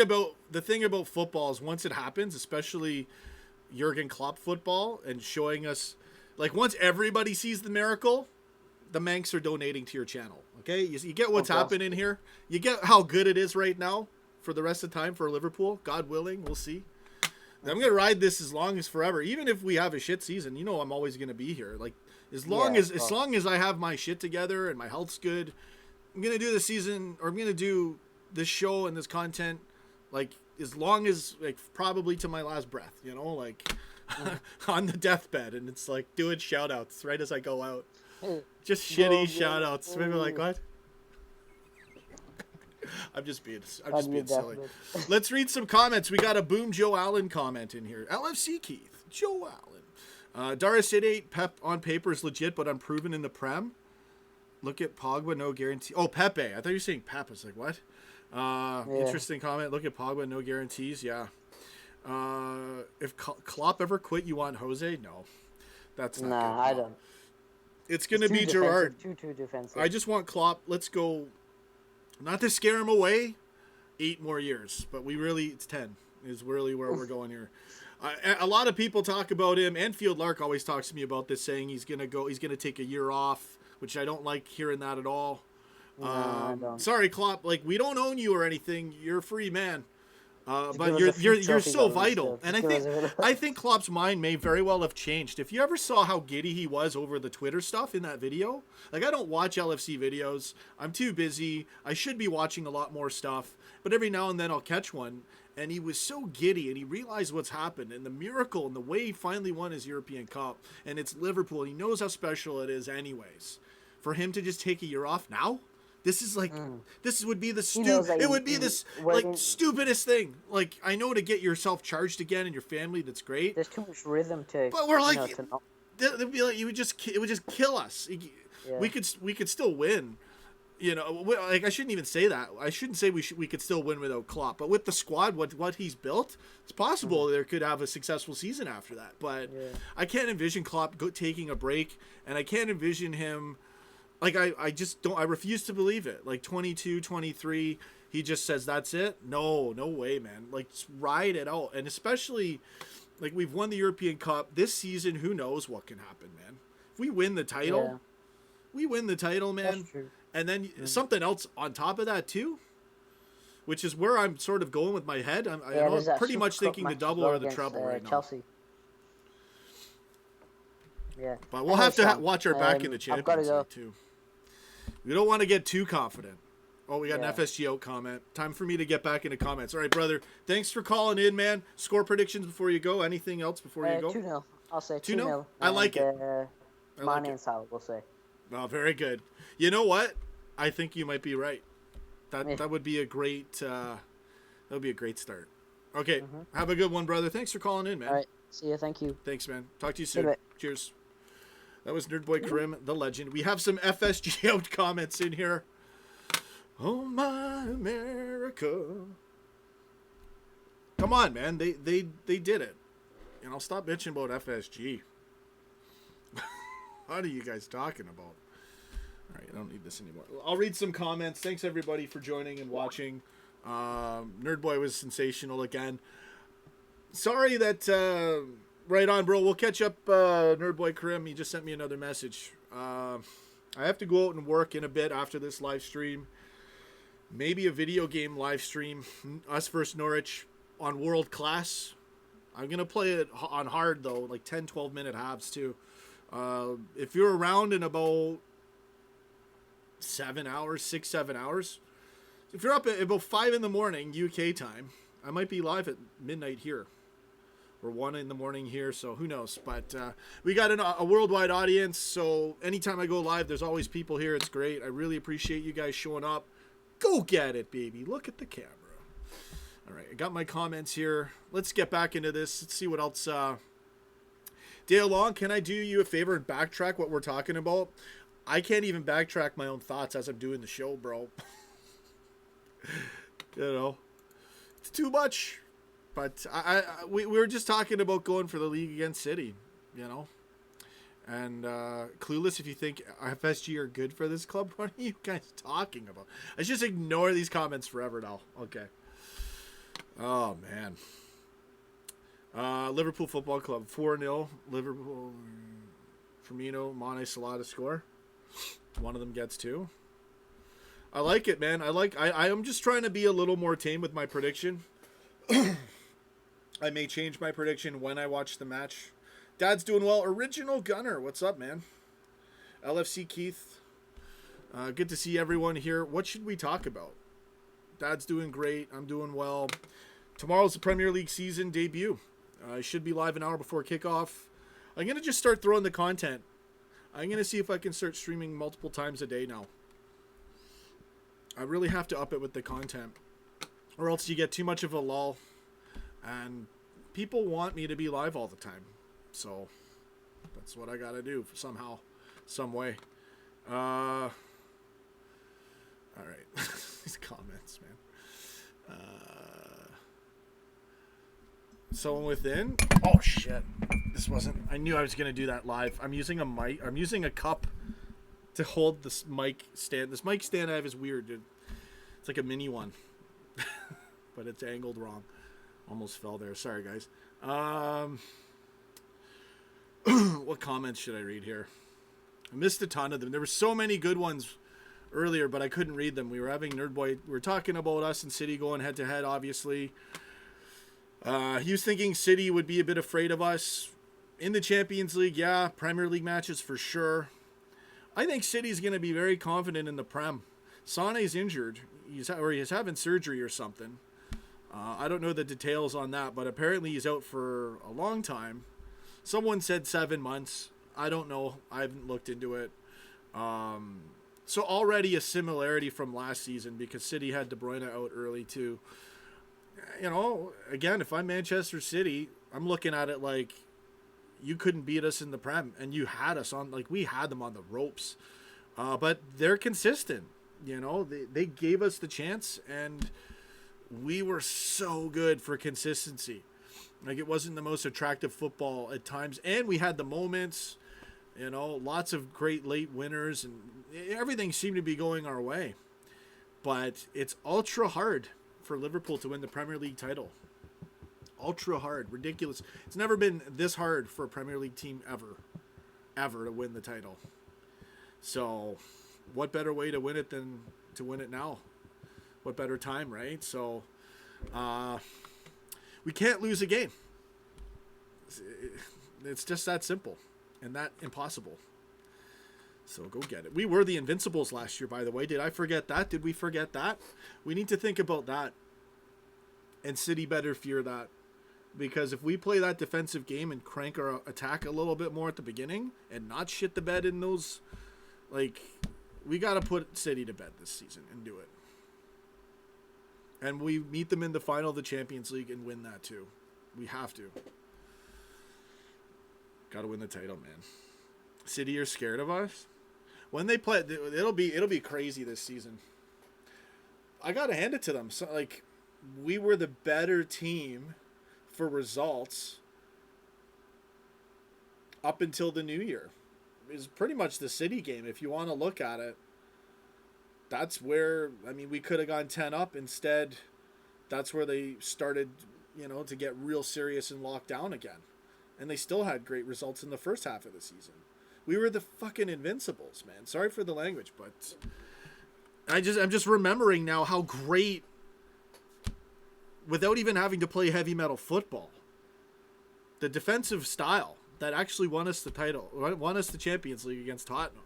But the thing about football is once it happens, especially Jurgen Klopp football, and showing us, once everybody sees the miracle, the Mancs are donating to your channel. Okay, you get what's happening here. You get how good it is right now for the rest of the time for Liverpool. God willing, we'll see. I'm gonna ride this as long as forever, even if we have a shit season. You know, I'm always gonna be here. As long as I have my shit together and my health's good, I'm gonna do the season, or I'm gonna do this show and this content, as long as probably to my last breath. You know, on the deathbed, and it's doing shout outs right as I go out. Just shitty shout outs. Maybe what? I'm just being silly. Let's read some comments. We got a Boom Joe Allen comment in here. LFC Keith. Joe Allen. Dara City, Pep on paper is legit, but unproven in the Prem. Look at Pogba, no guarantee. Oh, Pepe. I thought you were saying Pep. I was like, what? Interesting comment. Look at Pogba, no guarantees. Yeah. If Klopp ever quit, you want Jose? No. That's not good. I don't. It's going to be Gerrard. Too defensive. I just want Klopp. Let's go. Not to scare him away. 8 more years, but it's 10 is really where we're going here. A lot of people talk about him, and Field Lark always talks to me about this, saying he's going to take a year off, which I don't like hearing that at all. I don't. Sorry, Klopp. Like, we don't own you or anything. You're a free man. But you're so vital, and I think Klopp's mind may very well have changed. If you ever saw how giddy he was over the Twitter stuff in that video, like, I don't watch LFC videos. I'm too busy. I should be watching a lot more stuff, but every now and then I'll catch one. And he was so giddy, and he realized what's happened, and the miracle, and the way he finally won his European Cup, and it's Liverpool. And he knows how special it is, anyways. For him to just take a year off now. This is like, this would be the stupidest thing. Like, I know, to get yourself charged again and your family, that's great. There's too much rhythm to. But we're like, it'd be like, it would just kill us. Yeah. We could still win. You know, like, I shouldn't even say that. I shouldn't say we could still win without Klopp. But with the squad, what he's built, it's possible there could have a successful season after that. But I can't envision Klopp taking a break, and I can't envision him. Like, I just don't. I refuse to believe it. Like, 22, 23, he just says that's it. No way, man. Like, just ride it out. And especially, like, we've won the European Cup this season. Who knows what can happen, man? If we win the title, man. That's true. And then something else on top of that too, which is where I'm sort of going with my head. I'm pretty much thinking the double or the treble right now. Chelsea. Yeah. But we'll have to watch our back in the Champions League too. We don't want to get too confident. Oh, we got an FSG out comment. Time for me to get back into comments. All right, brother. Thanks for calling in, man. Score predictions before you go. Anything else before you go? 2-0. I'll say 2-0. I like it. Mane and Salah, we'll say. Oh, very good. You know what? I think you might be right. That would be a great start. Okay, have a good one, brother. Thanks for calling in, man. All right, see you. Thank you. Thanks, man. Talk to you soon. Cheers. That was Nerdboy Karim, the legend. We have some FSG out comments in here. Oh my America! Come on, man. They did it. And I'll stop bitching about FSG. What are you guys talking about? All right, I don't need this anymore. I'll read some comments. Thanks, everybody, for joining and watching. Nerdboy was sensational again. Sorry that... right on, bro. We'll catch up, Nerdboy Karim. He just sent me another message. I have to go out and work in a bit after this live stream. Maybe a video game live stream. Us versus Norwich on World Class. I'm going to play it on hard, though. Like 10, 12-minute halves, too. If you're around in about 7 hours, 6-7 hours. If you're up at about 5 in the morning, UK time, I might be live at midnight here. Or 1 in the morning here, so who knows. But we got a worldwide audience, so anytime I go live, there's always people here. It's great. I really appreciate you guys showing up. Go get it, baby. Look at the camera. All right, I got my comments here. Let's get back into this. Let's see what else. Dale Long, can I do you a favor and backtrack what we're talking about? I can't even backtrack my own thoughts as I'm doing the show, bro. You know, it's too much. But we were just talking about going for the league against City, you know. And clueless if you think FSG are good for this club. What are you guys talking about? I just ignore these comments forever now. Okay. Oh, man. Liverpool Football Club, 4-0. Liverpool, Firmino, Mane, Salah to score. One of them gets 2. I like it, man. I am just trying to be a little more tame with my prediction. I may change my prediction when I watch the match. Dad's doing well. Original Gunner, what's up, man? LFC Keith. Good to see everyone here. What should we talk about? Dad's doing great. I'm doing well. Tomorrow's the Premier League season debut. I should be live an hour before kickoff. I'm going to just start throwing the content. I'm going to see if I can start streaming multiple times a day now. I really have to up it with the content. Or else you get too much of a lull. And people want me to be live all the time. So that's what I got to do somehow, some way. All right. These comments, man. Someone within. Oh shit! This wasn't. I knew I was gonna do that live. I'm using a mic. I'm using a cup to hold this mic stand. This mic stand I have is weird, dude. It's like a mini one, but it's angled wrong. Almost fell there. Sorry, guys. What comments should I read here? I missed a ton of them. There were so many good ones earlier, but I couldn't read them. We were having Nerd Boy. We were talking about us and City going head to head, obviously. He was thinking City would be a bit afraid of us in the Champions League. Yeah, Premier League matches for sure. I think City's going to be very confident in the Prem. Sane's injured. He's having surgery or something. I don't know the details on that, but apparently he's out for a long time. Someone said 7 months. I don't know. I haven't looked into it. So already a similarity from last season because City had De Bruyne out early too. You know, again, if I'm Manchester City, I'm looking at it like you couldn't beat us in the Prem, and you had us on, like we had them on the ropes. But they're consistent. You know, they gave us the chance, and we were so good for consistency. Like, it wasn't the most attractive football at times, and we had the moments, you know, lots of great late winners, and everything seemed to be going our way. But it's ultra hard for Liverpool to win the Premier League title. Ultra hard, ridiculous. It's never been this hard for a Premier League team ever to win the title. So, what better way to win it than to win it now? What better time, right? So, we can't lose a game. It's just that simple and that impossible. So go get it. We were the Invincibles last year, by the way. Did I forget that? Did we forget that? We need to think about that. And City better fear that. Because if we play that defensive game and crank our attack a little bit more at the beginning and not shit the bed in those, like, we got to put City to bed this season and do it. And we meet them in the final of the Champions League and win that too. We have to. Got to win the title, man. City are scared of us. When they play, it'll be crazy this season. I got to hand it to them. So, like, we were the better team for results up until the new year. It was pretty much the City game. If you want to look at it, that's where, I mean, we could have gone 10 up. Instead, that's where they started, you know, to get real serious and locked down again. And they still had great results in the first half of the season. We were the fucking Invincibles, man. Sorry for the language, but I'm just remembering now how great, without even having to play heavy metal football, the defensive style that actually won us the title, won us the Champions League against Tottenham,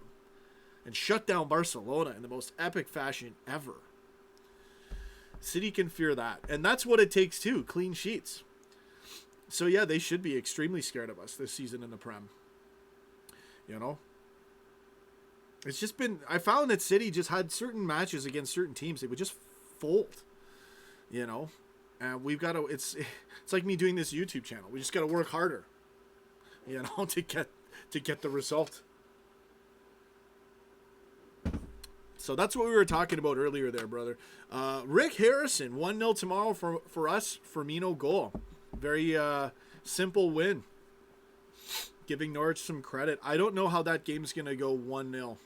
and shut down Barcelona in the most epic fashion ever. City can fear that. And that's what it takes too, clean sheets. So yeah, they should be extremely scared of us this season in the Prem. You know? It's just been, I found that City just had certain matches against certain teams, they would just fold. You know? And we've got to, it's like me doing this YouTube channel. We just got to work harder. You know, to get the result. So that's what we were talking about earlier there, brother. Rick Harrison, 1-0 tomorrow for us. Firmino goal. Very simple win. Giving Norwich some credit. I don't know how that game's going to go 1-0.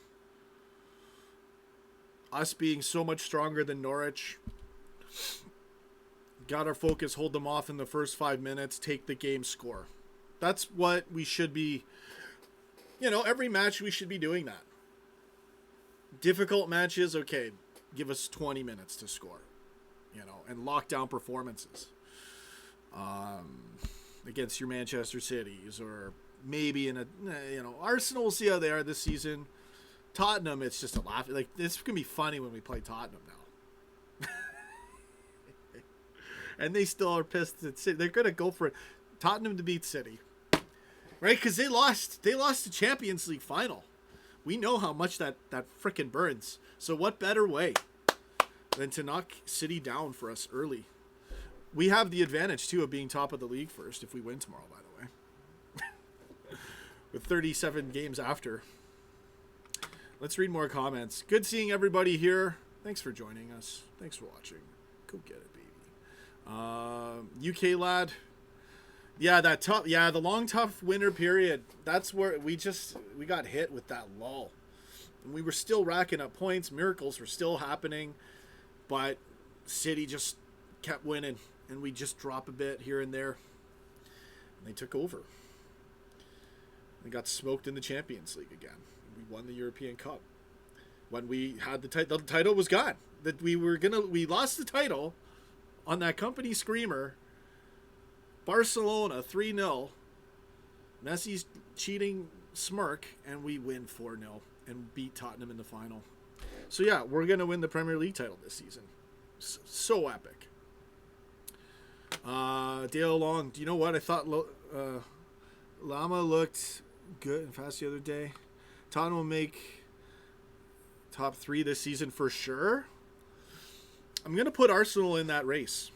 Us being so much stronger than Norwich. Got our focus, hold them off in the first 5 minutes, take the game, score. That's what we should be. You know, every match we should be doing that. Difficult matches, okay, give us 20 minutes to score, you know, and lockdown performances against your Manchester Cities, or maybe in a, you know, Arsenal, we'll see how they are this season. Tottenham, it's just a laugh. Like, it's going to be funny when we play Tottenham now. And they still are pissed at City. They're going to go for it. Tottenham to beat City. Right? Because they lost the Champions League final. We know how much that frickin' burns. So what better way than to knock City down for us early? We have the advantage, too, of being top of the league first if we win tomorrow, by the way. With 37 games after. Let's read more comments. Good seeing everybody here. Thanks for joining us. Thanks for watching. Go get it, baby. UK lad. Yeah, the long tough winter period. That's where we got hit with that lull. And we were still racking up points. Miracles were still happening, but City just kept winning, and we just drop a bit here and there. And they took over. We got smoked in the Champions League again. We won the European Cup. When we had the title was gone. That we lost the title on that company screamer. Barcelona 3-0. Messi's cheating smirk, and we win 4-0 and beat Tottenham in the final. So yeah, we're gonna win the Premier League title this season. So epic. Dale Long, do you know what I thought? Lama looked good and fast the other day. Tottenham will make top 3 this season for sure. I'm going to put Arsenal in that race.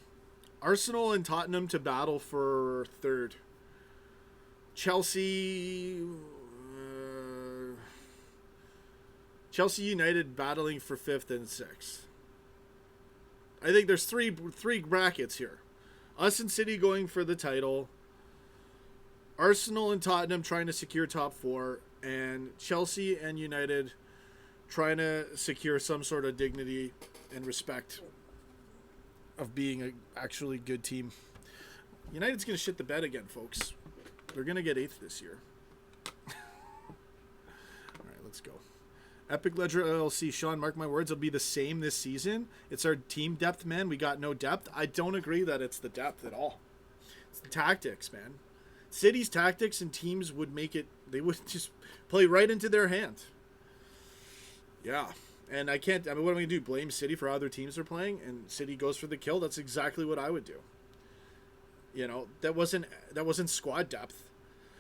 Arsenal and Tottenham to battle for 3rd. Chelsea United battling for 5th and 6th. I think there's three brackets here. Us and City going for the title. Arsenal and Tottenham trying to secure top 4. And Chelsea and United trying to secure some sort of dignity and respect of being an actually good team. United's going to shit the bed again, folks. They're going to get 8th this year. All right, let's go. Epic Ledger LLC. Sean, mark my words, it'll be the same this season. It's our team depth, man. We got no depth. I don't agree that it's the depth at all. It's the tactics, man. City's tactics and teams would make it, they would just play right into their hand. Yeah. And what am I going to do? Blame City for how other teams are playing and City goes for the kill? That's exactly what I would do. You know, that wasn't squad depth.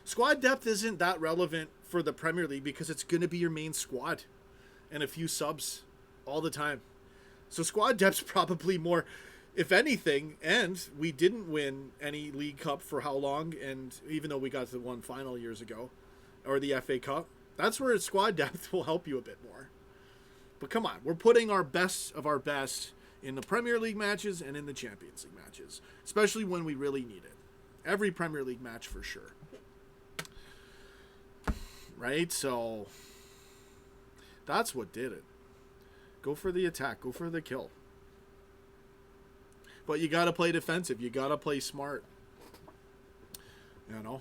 Squad depth isn't that relevant for the Premier League because it's going to be your main squad and a few subs all the time. So squad depth's probably more, if anything, and we didn't win any League Cup for how long, and even though we got to the one final years ago, or the FA Cup, that's where squad depth will help you a bit more. But come on, we're putting our best of our best in the Premier League matches and in the Champions League matches, especially when we really need it. Every Premier League match for sure. Right? So that's what did it. Go for the attack. Go for the kill. But you got to play defensive. You got to play smart. You know?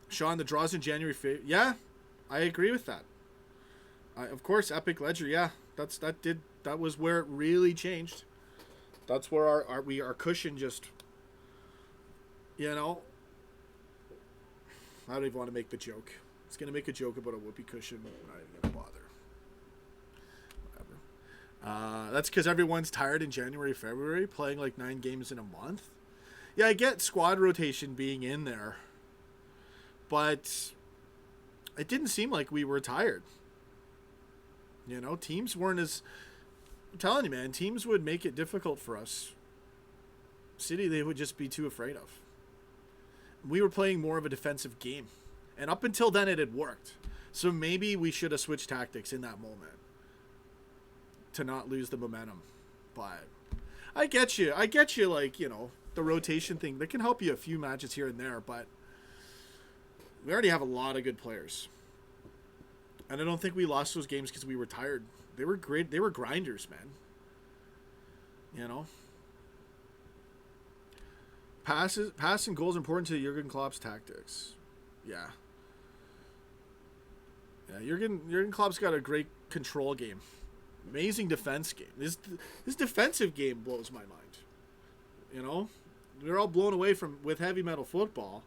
Sean, the draws in January. Yeah, I agree with that. Of course, Epic Ledger. Yeah, that was where it really changed. That's where our cushion just, you know. I don't even want to make the joke. I was gonna make a joke about a whoopee cushion. I'm not even gonna bother. Whatever. That's because everyone's tired in January, February, playing like 9 games in a month. Yeah, I get squad rotation being in there, but it didn't seem like we were tired. You know, teams weren't as... I'm telling you, man, teams would make it difficult for us. City, they would just be too afraid of. We were playing more of a defensive game. And up until then, it had worked. So maybe we should have switched tactics in that moment to not lose the momentum. But I get you, like, you know, the rotation thing. That can help you a few matches here and there, but we already have a lot of good players. And I don't think we lost those games because we were tired. They were great. They were grinders, man. You know? Pass and goals important to Jurgen Klopp's tactics. Yeah. Yeah, Jurgen Klopp's got a great control game. Amazing defense game. This defensive game blows my mind. You know? We're all blown away with heavy metal football.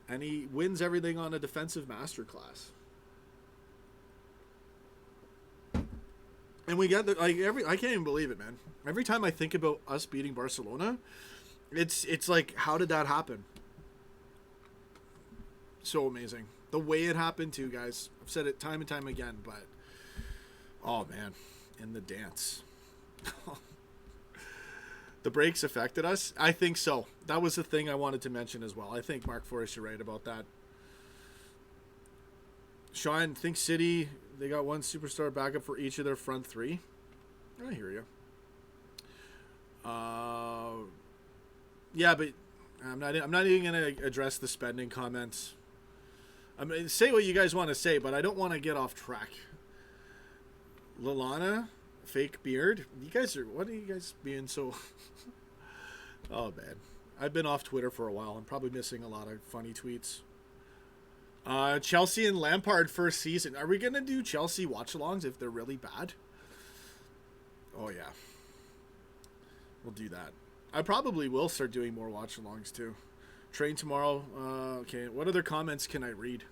And he wins everything on a defensive masterclass. And we get I can't even believe it, man. Every time I think about us beating Barcelona, it's like, how did that happen? So amazing. The way it happened too, guys. I've said it time and time again, but oh man, in the dance. The breaks affected us? I think so. That was the thing I wanted to mention as well. I think Mark Forrest, you're right about that. Sean, think City, they got one superstar backup for each of their front 3. I hear you. Yeah, but I'm not even going to address the spending comments. I mean, say what you guys want to say, but I don't want to get off track. Lalana, fake beard. What are you guys being so... Oh, man. I've been off Twitter for a while. I'm probably missing a lot of funny tweets. Chelsea and Lampard first season. Are we going to do Chelsea watch-alongs if they're really bad? Oh, yeah. We'll do that. I probably will start doing more watch-alongs, too. Train tomorrow. Okay, what other comments can I read?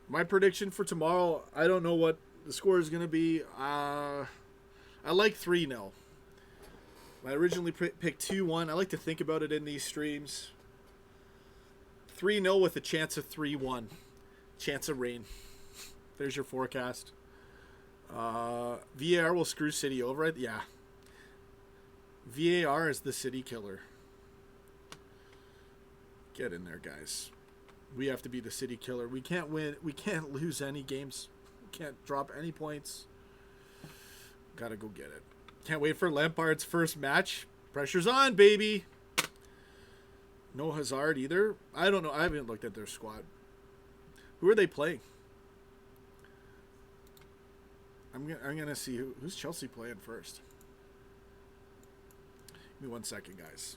My prediction for tomorrow, I don't know what the score is going to be. I like 3-0. I originally picked 2-1. I like to think about it in these streams. 3-0 with a chance of 3-1. Chance of rain. There's your forecast. VAR will screw City over it. Yeah. VAR is the City killer. Get in there, guys. We have to be the City killer. We can't win. We can't lose any games. We can't drop any points. Gotta go get it. Can't wait for Lampard's first match. Pressure's on, baby. No Hazard either. I don't know. I haven't looked at their squad. Who are they playing? I'm gonna see who's Chelsea playing first. Give me 1 second, guys.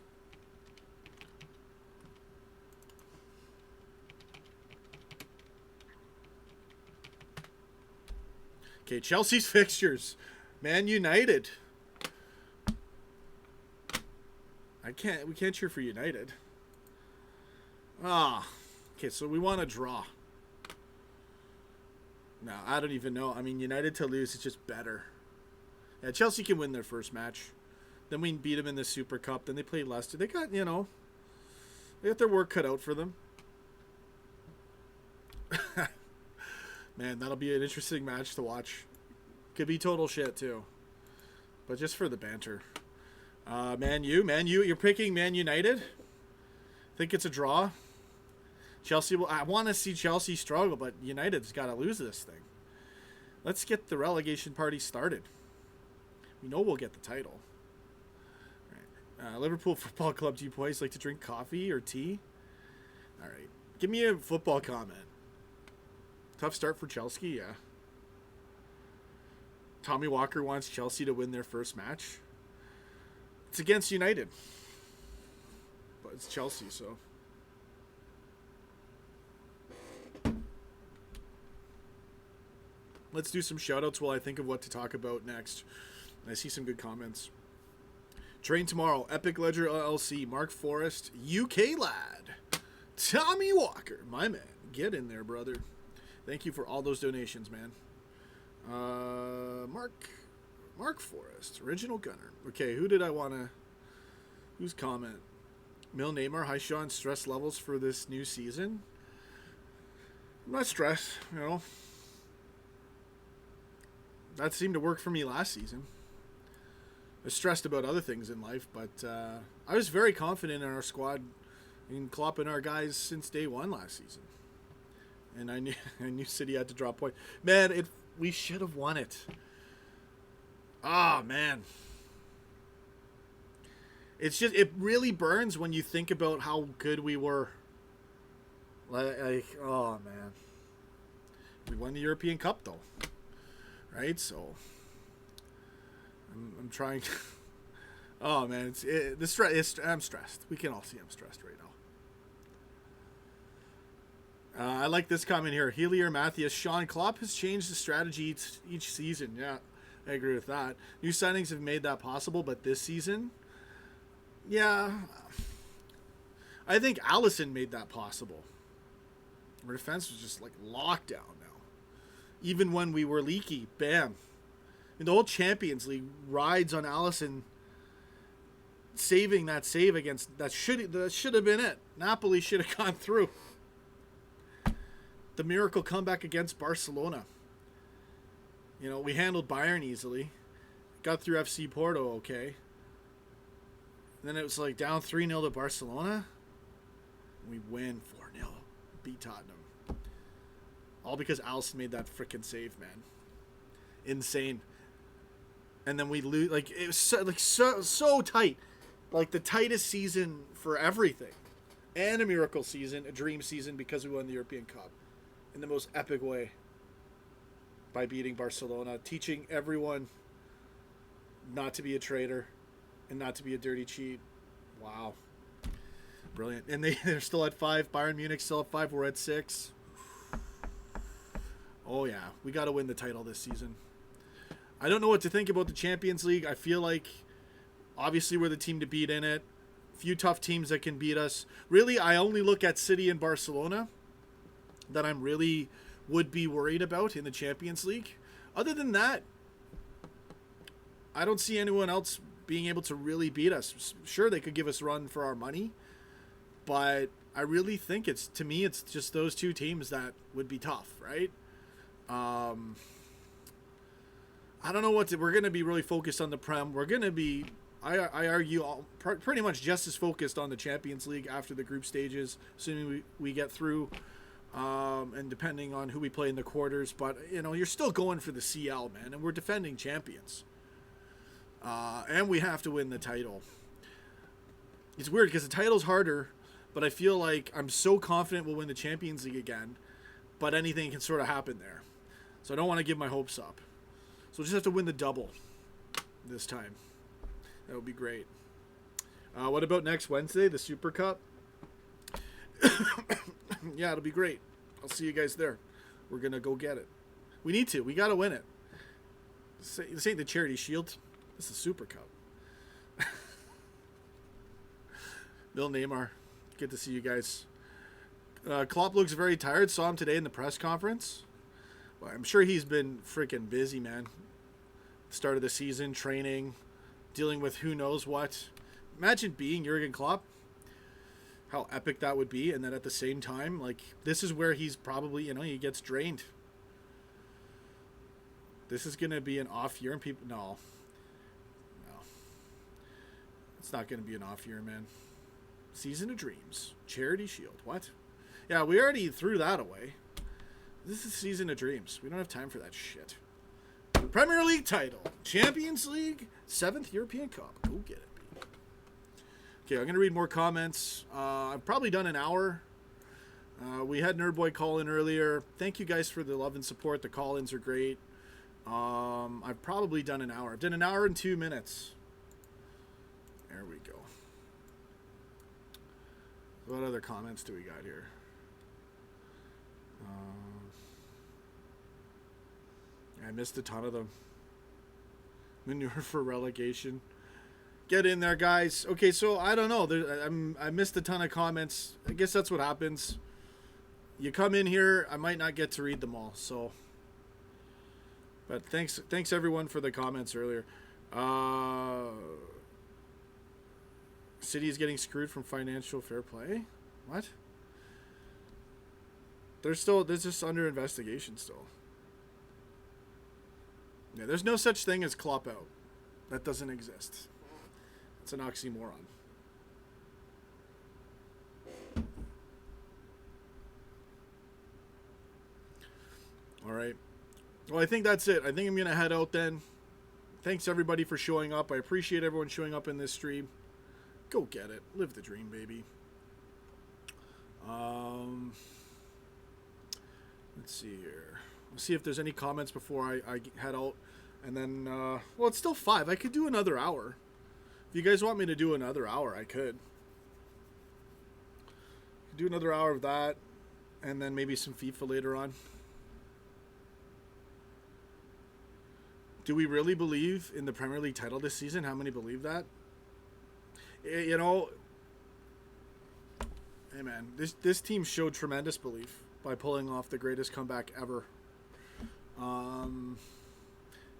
Okay, Chelsea's fixtures. Man United. We can't cheer for United. Okay, so we want to draw. No, I don't even know. I mean, United to lose is just better. Yeah, Chelsea can win their first match. Then we beat them in the Super Cup. Then they play Leicester. They got, they got their work cut out for them. Man, that'll be an interesting match to watch. Could be total shit, too. But just for the banter. Man U, you're picking Man United? Think it's a draw? Chelsea, I want to see Chelsea struggle, but United's got to lose this thing. Let's get the relegation party started. We know we'll get the title. All right. Liverpool Football Club, do you boys like to drink coffee or tea? All right. Give me a football comment. Tough start for Chelsea, yeah. Tommy Walker wants Chelsea to win their first match. It's against United. But it's Chelsea, so... Let's do some shout-outs while I think of what to talk about next. I see some good comments. Train tomorrow. Epic Ledger LLC. Mark Forrest. UK lad. Tommy Walker. My man. Get in there, brother. Thank you for all those donations, man. Mark Forrest. Original Gunner. Okay, who did I want to... Whose comment? Mil Neymar. Hi, Sean. Stress levels for this new season? I'm not stressed, That seemed to work for me last season. I was stressed about other things in life, but I was very confident in our squad, in Klopp and our guys since day one last season. And I knew City had to drop point. Man, we should have won it. Man. It really burns when you think about how good we were. Oh man. We won the European Cup though. Right? So I'm trying. Oh man, I'm stressed. We can all see I'm stressed right now. I like this comment here. Healy or Matthias. Sean, Klopp has changed the strategy each season. Yeah, I agree with that. New signings have made that possible, but this season, yeah, I think Alisson made that possible. Our defense was just like lockdown now. Even when we were leaky, bam. And the whole Champions League rides on Alisson saving that save against that should have been it. Napoli should have gone through. The miracle comeback against Barcelona. We handled Bayern easily. Got through FC Porto okay. And then it was like down 3-0 to Barcelona. We win 4-0. Beat Tottenham. All because Alisson made that freaking save, man. Insane. And then we lose. Like, it was so tight. like the tightest season for everything, and a miracle season, a dream season because we won the European Cup in the most epic way by beating Barcelona, teaching everyone not to be a traitor and not to be a dirty cheat. Wow. Brilliant. And they're still at 5. Bayern Munich still at 5. We're at 6. Oh, yeah. We got to win the title this season. I don't know what to think about the Champions League. I feel like, obviously, we're the team to beat in it. Few tough teams that can beat us. Really, I only look at City and Barcelona that I'm really would be worried about in the Champions League. Other than that, I don't see anyone else being able to really beat us. Sure, they could give us a run for our money, but I really think it's just those two teams that would be tough, right? I don't know we're going to be really focused on the Prem. We're going to be, I argue, pretty much just as focused on the Champions League after the group stages, assuming we get through, and depending on who we play in the quarters. But, you're still going for the CL, man, and we're defending champions. And we have to win the title. It's weird because the title's harder, but I feel like I'm so confident we'll win the Champions League again, but anything can sort of happen there. So I don't want to give my hopes up. So we'll just have to win the double this time. That would be great. What about next Wednesday, the Super Cup? Yeah, it'll be great. I'll see you guys there. We're going to go get it. We need to. We got to win it. This ain't the Charity Shield. This is Super Cup. Bill Neymar. Good to see you guys. Klopp looks very tired. Saw him today in the press conference. Well, I'm sure he's been freaking busy, man. Start of the season, training, dealing with who knows what. Imagine being Jurgen Klopp. How epic that would be. And then at the same time, like, this is where he's probably, he gets drained. This is going to be an off year and people... No. It's not going to be an off year, man. Season of Dreams. Charity Shield. What? Yeah, we already threw that away. This is Season of Dreams. We don't have time for that shit. Premier League title. Champions League. 7th European Cup. Go get it, baby. Okay, I'm going to read more comments. I've probably done an hour. We had Nerdboy call in earlier. Thank you guys for the love and support. The call-ins are great. I've probably done an hour. I've done an hour and 2 minutes. There we go. What other comments do we got here? I missed a ton of them. Manure for relegation. Get in there, guys. Okay, so I don't know. I missed a ton of comments. I guess that's what happens. You come in here, I might not get to read them all. So, but thanks everyone for the comments earlier. City is getting screwed from financial fair play. What? They're just under investigation still. Yeah, there's no such thing as Klopp out. That doesn't exist. It's an oxymoron. All right. Well, I think that's it. I think I'm going to head out then. Thanks, everybody, for showing up. I appreciate everyone showing up in this stream. Go get it. Live the dream, baby. Let's see here. Let's see if there's any comments before I head out. And then, well, it's still 5. I could do another hour. If you guys want me to do another hour, I could. Do another hour of that. And then maybe some FIFA later on. Do we really believe in the Premier League title this season? How many believe that? You know, hey man, this team showed tremendous belief by pulling off the greatest comeback ever.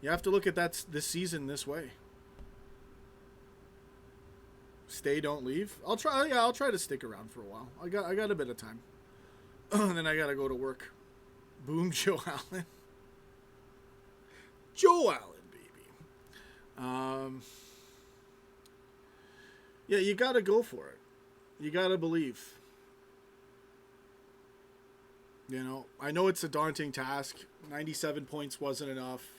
You have to look at this season this way. Stay, don't leave. I'll try to stick around for a while. I got a bit of time. And then I gotta go to work. Boom, Joe Allen. Joe Allen, baby. Yeah, you gotta go for it. You gotta believe. You know, I know it's a daunting task. 97 points wasn't enough.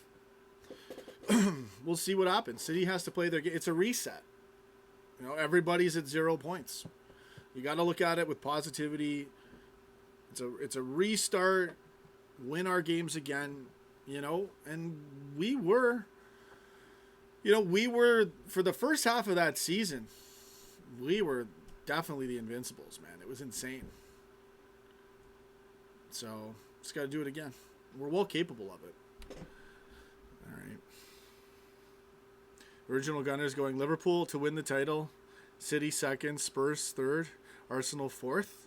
We'll see what happens. City has to play their game. It's a reset. You know, everybody's at 0 points. You got to look at it with positivity. It's a restart. Win our games again. You know, and we were for the first half of that season, we were definitely the Invincibles, man. It was insane. So just got to do it again. We're well capable of it. All right. Original Gunners going Liverpool to win the title, City second, Spurs third, Arsenal fourth.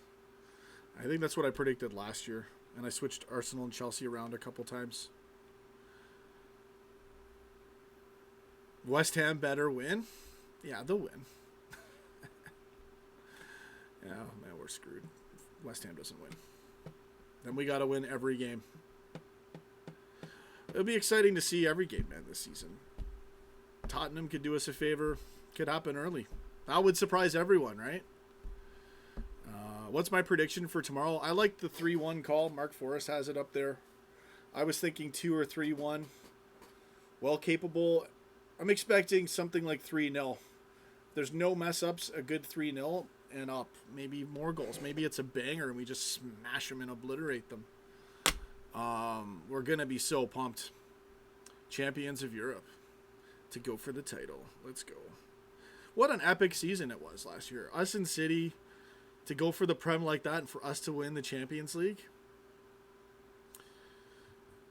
I think that's what I predicted last year, and I switched Arsenal and Chelsea around a couple times. West Ham better win? Yeah, they'll win. Yeah, man, we're screwed. West Ham doesn't win. Then we got to win every game. It'll be exciting to see every game, man, this season. Tottenham could do us a favor. Could happen early. That would surprise everyone, right? What's my prediction for tomorrow? I like the 3-1 call. Mark Forrest has it up there. I was thinking 2 or 3-1. Well capable. I'm expecting something like 3-0. There's no mess-ups, a good 3-0 and up. Maybe more goals. Maybe it's a banger and we just smash them and obliterate them. We're going to be so pumped. Champions of Europe to go for the title. Let's go. What an epic season it was last year. Us and City to go for the Prem like that and for us to win the Champions League.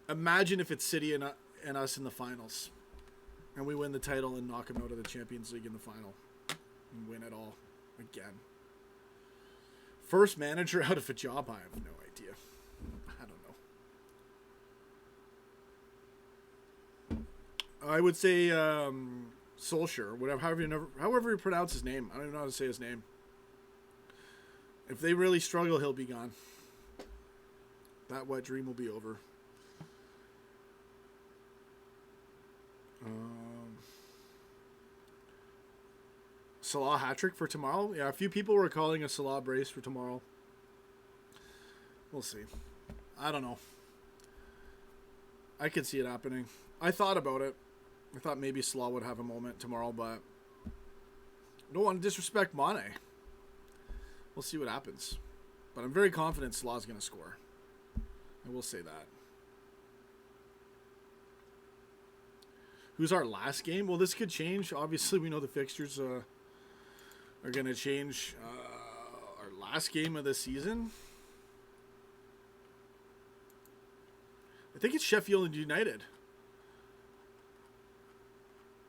Imagine if it's City and us in the finals. And we win the title and knock them out of the Champions League in the final. And win it all again. First manager out of a job, I have no idea. I don't know. I would say Solskjaer, however you pronounce his name. I don't even know how to say his name. If they really struggle, he'll be gone. That wet dream will be over. Salah hat-trick for tomorrow? Yeah, a few people were calling a Salah brace for tomorrow. We'll see. I don't know. I could see it happening. I thought about it. I thought maybe Salah would have a moment tomorrow, but I don't want to disrespect Mane. We'll see what happens. But I'm very confident Salah's going to score. I will say that. Who's our last game? Well, this could change. Obviously, we know the fixtures are going to change. Our last game of the season. I think it's Sheffield United.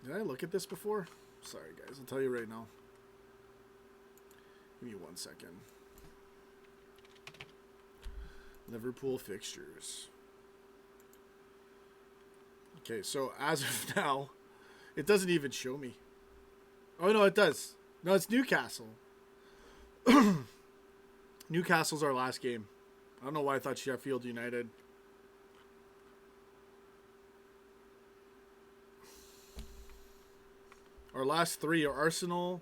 Did I look at this before? Sorry, guys. I'll tell you right now. Give me 1 second. Liverpool fixtures. Okay, so as of now, it doesn't even show me. Oh, no, it does. No, it's Newcastle. Newcastle's our last game. I don't know why I thought Sheffield United. Our last three are Arsenal,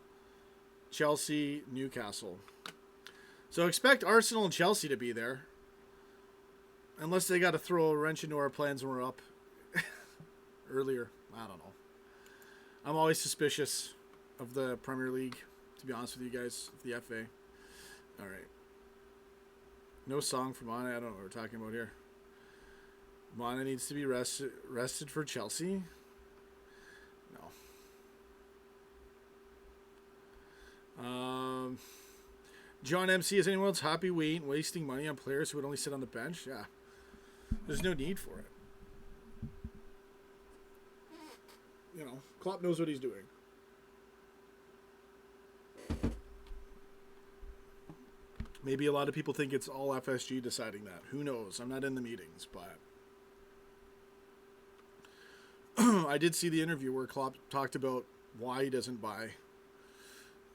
Chelsea, Newcastle. So expect Arsenal and Chelsea to be there. Unless they got to throw a wrench into our plans when we're up earlier. I don't know. I'm always suspicious of the Premier League, to be honest with you guys, the FA. All right. No song for Mane. I don't know what we're talking about here. Mane needs to be rested for Chelsea. No. John MC, is anyone else happy we ain't wasting money on players who would only sit on the bench? Yeah. There's no need for it. You know, Klopp knows what he's doing. Maybe a lot of people think it's all FSG deciding that. Who knows? I'm not in the meetings, but I did see the interview where Klopp talked about why he doesn't buy.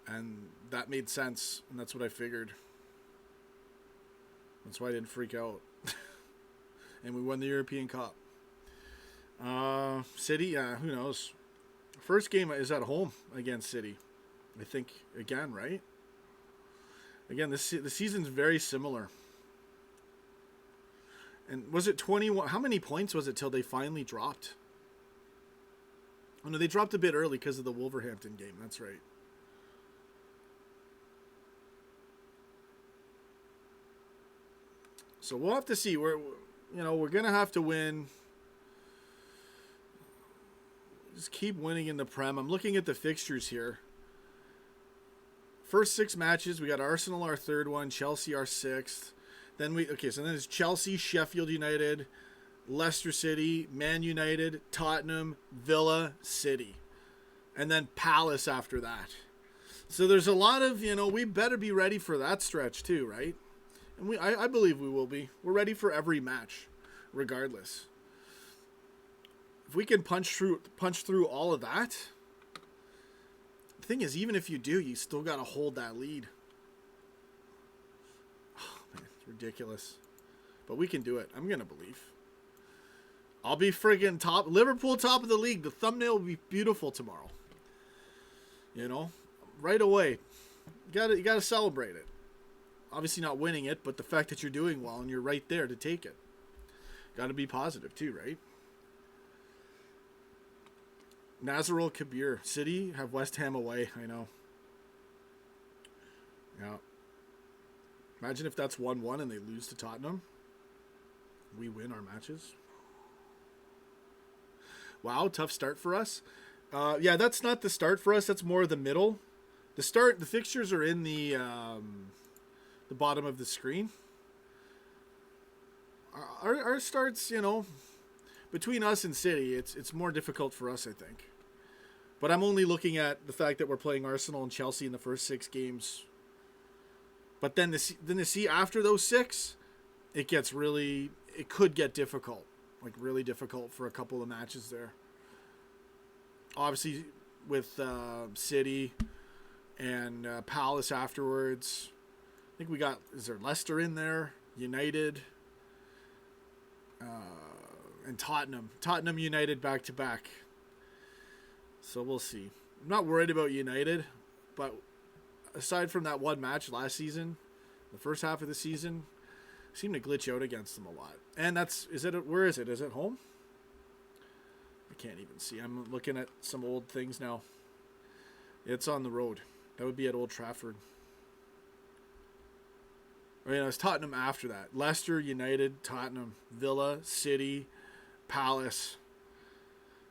And that made sense, and that's what I figured. That's why I didn't freak out. And we won the European Cup. City, who knows? First game is at home against City. I think, again, right? Again, the season's very similar. And was it 21? How many points was it till they finally dropped? Oh, no, they dropped a bit early because of the Wolverhampton game. That's right. So we'll have to see. We're gonna have to win. Just keep winning in the Prem. I'm looking at the fixtures here. First 6 matches, we got Arsenal our third one, Chelsea our 6th. Then it's Chelsea, Sheffield United, Leicester City, Man United, Tottenham, Villa, City. And then Palace after that. So there's a lot of, we better be ready for that stretch too, right? And I believe we will be. We're ready for every match, regardless. If we can punch through all of that, the thing is, even if you do, you still got to hold that lead. Oh, man, it's ridiculous. But we can do it. I'm going to believe. I'll be friggin' top. Liverpool top of the league. The thumbnail will be beautiful tomorrow. Right away. You gotta celebrate it. Obviously not winning it, but the fact that you're doing well and you're right there to take it. Got to be positive too, right? Nazarul Kabir. City have West Ham away. I know. Yeah. Imagine if that's 1-1 and they lose to Tottenham. We win our matches. Wow, tough start for us. Yeah, that's not the start for us. That's more the middle. The fixtures are in the bottom of the screen. Our starts, between us and City, it's more difficult for us, I think. But I'm only looking at the fact that we're playing Arsenal and Chelsea in the first 6 games. But then to see after those 6, it could get difficult, like really difficult for a couple of matches there. Obviously, with City and Palace afterwards. I think is there Leicester in there? United. And Tottenham. Tottenham United back-to-back. So we'll see. I'm not worried about United, but aside from that one match last season, the first half of the season, I seem to glitch out against them a lot. And where is it? Is it home? I can't even see. I'm looking at some old things now. It's on the road. That would be at Old Trafford. It's Tottenham after that. Leicester, United, Tottenham, Villa, City, Palace.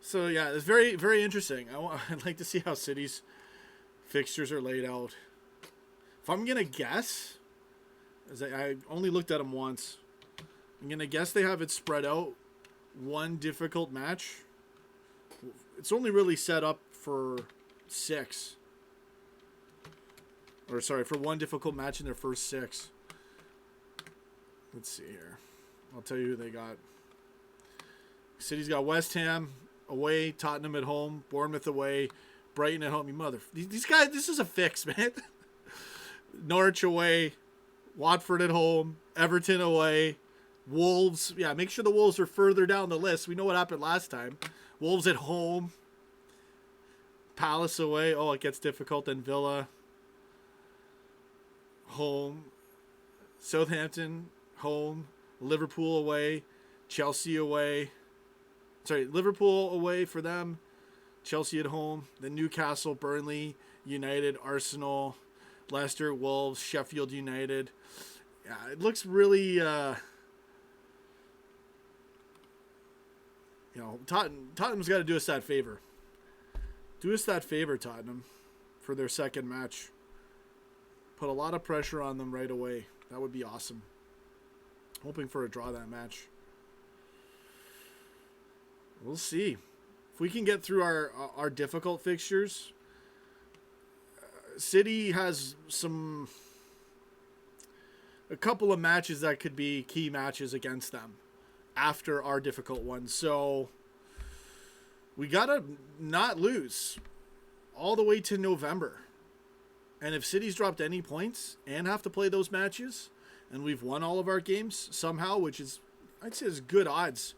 So, yeah, it's very, very interesting. I'd like to see how City's fixtures are laid out. If I'm going to guess, as I only looked at them once, I'm going to guess they have it spread out. One difficult match. It's only really set up for 6. For one difficult match in their first 6. Let's see here. I'll tell you who they got. City's got West Ham away, Tottenham at home, Bournemouth away, Brighton at home. These guys, this is a fix, man. Norwich away, Watford at home, Everton away, Wolves. Yeah, make sure the Wolves are further down the list. We know what happened last time. Wolves at home, Palace away. Oh, it gets difficult. Then Villa home, Southampton home, Liverpool away, Chelsea away. Liverpool away for them, Chelsea at home, then Newcastle, Burnley, United, Arsenal, Leicester, Wolves, Sheffield United. Yeah, it looks really, Tottenham's got to do us that favor. Do us that favor, Tottenham, for their second match. Put a lot of pressure on them right away. That would be awesome. Hoping for a draw that match. We'll see. If we can get through our difficult fixtures, City has a couple of matches that could be key matches against them after our difficult ones. So we got to not lose all the way to November. And if City's dropped any points and have to play those matches, and we've won all of our games somehow, which is, I'd say, is good odds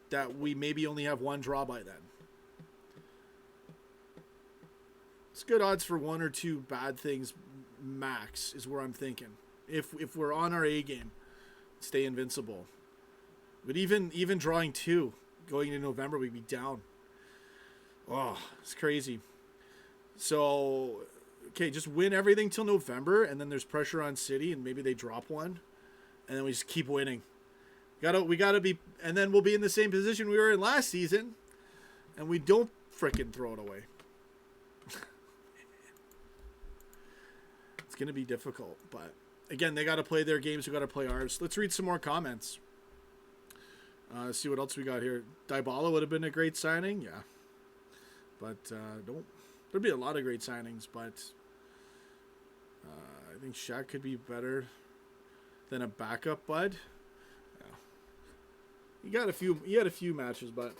that we maybe only have one draw by then. It's good odds for 1 or 2 bad things max is where I'm thinking. If we're on our A game, stay invincible. But even drawing 2 going into November, we'd be down. Oh, it's crazy. So, okay, just win everything till November, and then there's pressure on City, and maybe they drop one. and then we just keep winning. We gotta be, and then we'll be in the same position we were in last season, and we don't frickin' throw it away. It's gonna be difficult, but again, they gotta play their games. We gotta play ours. Let's read some more comments. See what else we got here. Dybala would have been a great signing, yeah, but there'd be a lot of great signings, but I think Shaq could be better than a backup, bud. He had a few matches, but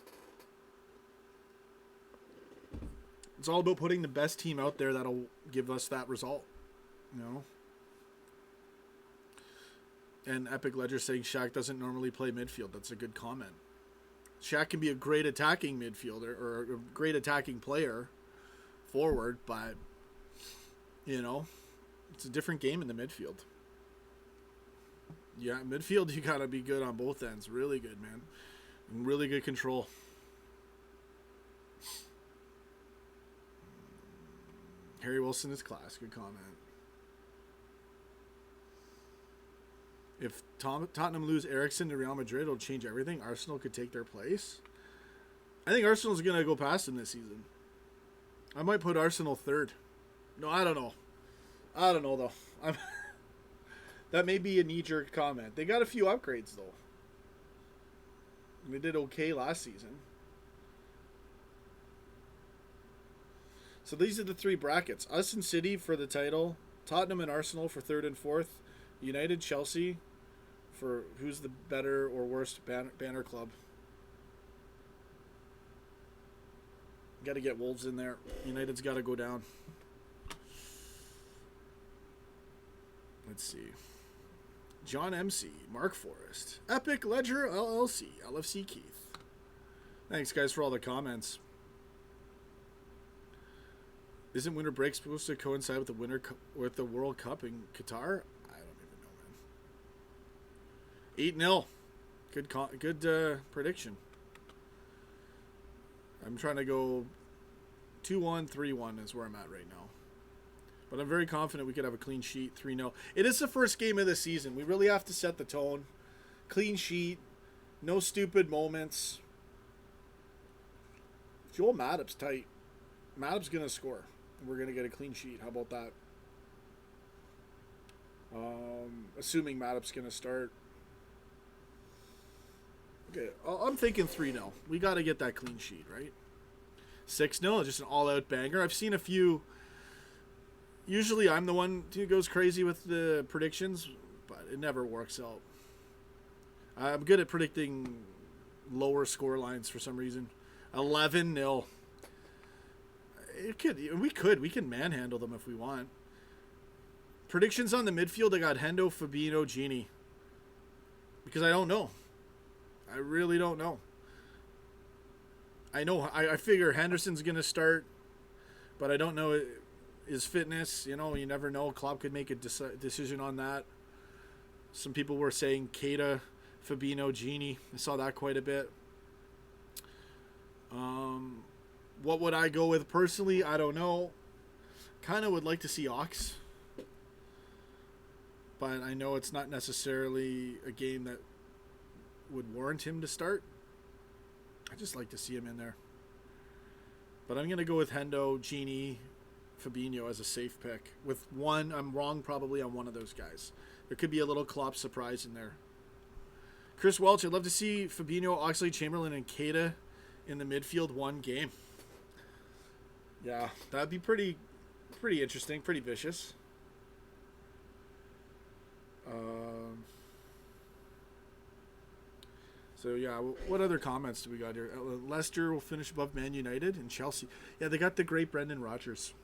it's all about putting the best team out there that'll give us that result, you know. And Epic Ledger saying Shaq doesn't normally play midfield. That's a good comment. Shaq can be a great attacking midfielder or a great attacking player forward, but you know, it's a different game in the midfield. Yeah, midfield, you got to be good on both ends. Really good, man. And really good control. Harry Wilson is class. Good comment. If Tottenham lose Eriksen to Real Madrid, it'll change everything. Arsenal could take their place. I think Arsenal's going to go past them this season. I might put Arsenal third. No, I don't know. I don't know, though. That may be a knee-jerk comment. They got a few upgrades, though. They did okay last season. So these are the three brackets. Us and City for the title. Tottenham and Arsenal for third and fourth. United, Chelsea for who's the better or worst banner club. Got to get Wolves in there. United's got to go down. Let's see. John MC, Mark Forrest, Epic Ledger LLC, LFC Keith. Thanks, guys, for all the comments. Isn't winter break supposed to coincide with the World Cup in Qatar? I don't even know, man. 8-0. Good prediction. I'm trying to go 2-1, 3-1 is where I'm at right now. But I'm very confident we could have a clean sheet, 3-0. It is the first game of the season. We really have to set the tone. Clean sheet. No stupid moments. Joel Matip's tight. Matip's going to score. We're going to get a clean sheet. How about that? Assuming Matip's going to start. Okay, I'm thinking 3-0. We got to get that clean sheet, right? 6-0, just an all-out banger. I've seen a few... Usually I'm the one who goes crazy with the predictions, but it never works out. I'm good at predicting lower score lines for some reason. 11-0. We can manhandle them if we want. Predictions on the midfield, I got Hendo, Fabinho, Gini. Because I don't know. I really don't know. I figure Henderson's going to start, but I don't know his fitness. You know, you never know. Klopp could make a decision on that. Some people were saying Keita, Fabinho, Gini. I saw that quite a bit. What would I go with personally? I don't know. Kind of would like to see Ox. But I know it's not necessarily a game that would warrant him to start. I just like to see him in there. But I'm going to go with Hendo, Gini, Fabinho as a safe pick. With one, I'm wrong probably on one of those guys. There could be a little Klopp surprise in there. Chris Welch, I'd love to see Fabinho, Oxlade-Chamberlain, and Keita in the midfield one game. Yeah, that'd be pretty interesting, pretty vicious. So yeah, what other comments do we got here? Leicester will finish above Man United and Chelsea. Yeah, they got the great Brendan Rodgers.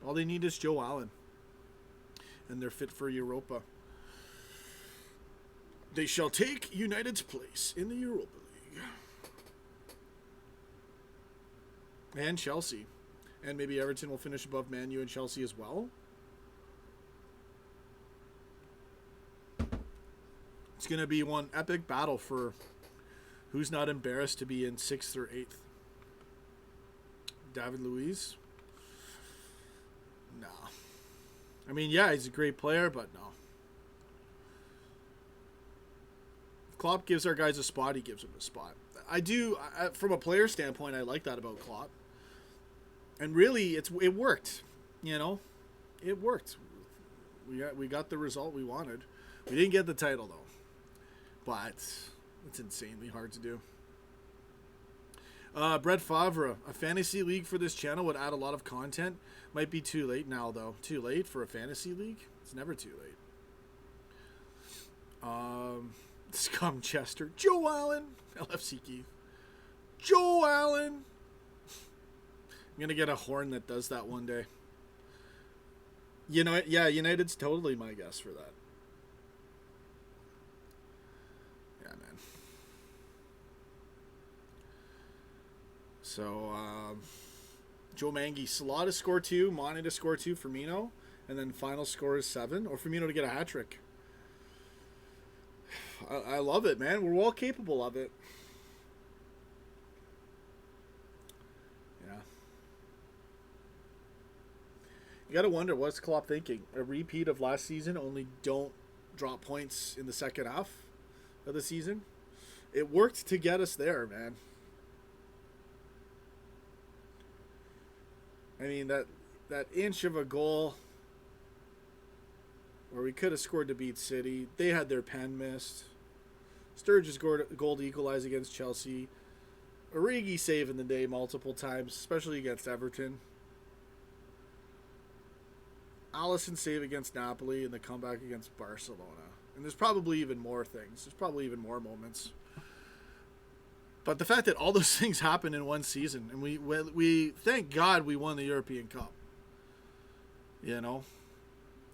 All they need is Joe Allen. And they're fit for Europa. They shall take United's place in the Europa League. And Chelsea. And maybe Everton will finish above Man U and Chelsea as well. It's going to be one epic battle for who's not embarrassed to be in 6th or 8th. David Luiz? No. I mean, yeah, he's a great player, but no. Klopp gives our guys a spot, he gives them a spot. From a player standpoint, I like that about Klopp. And really, it worked. You know, it worked. We got the result we wanted. We didn't get the title though, but it's insanely hard to do. Brett Favre, a fantasy league for this channel would add a lot of content. Might be too late now though. Too late for a fantasy league? It's never too late. Scum Chester, Joe Allen, LFC Keith, Joe Allen. I'm gonna get a horn that does that one day. You know, yeah, United's totally my guess for that. Yeah, man. So, Joe Mangy, Salah to score 2, Mane to score 2, Firmino, and then final score is 7, or Firmino to get a hat trick. I love it, man. We're well capable of it. Yeah. You got to wonder, what's Klopp thinking? A repeat of last season, only don't drop points in the second half of the season? It worked to get us there, man. I mean, that inch of a goal where we could have scored to beat City. They had their pen missed. Sturridge's goal to equalize against Chelsea. Origi saving the day multiple times, especially against Everton. Alisson save against Napoli and the comeback against Barcelona. And there's probably even more things. There's probably even more moments. But the fact that all those things happened in one season, and we thank God we won the European Cup. You know?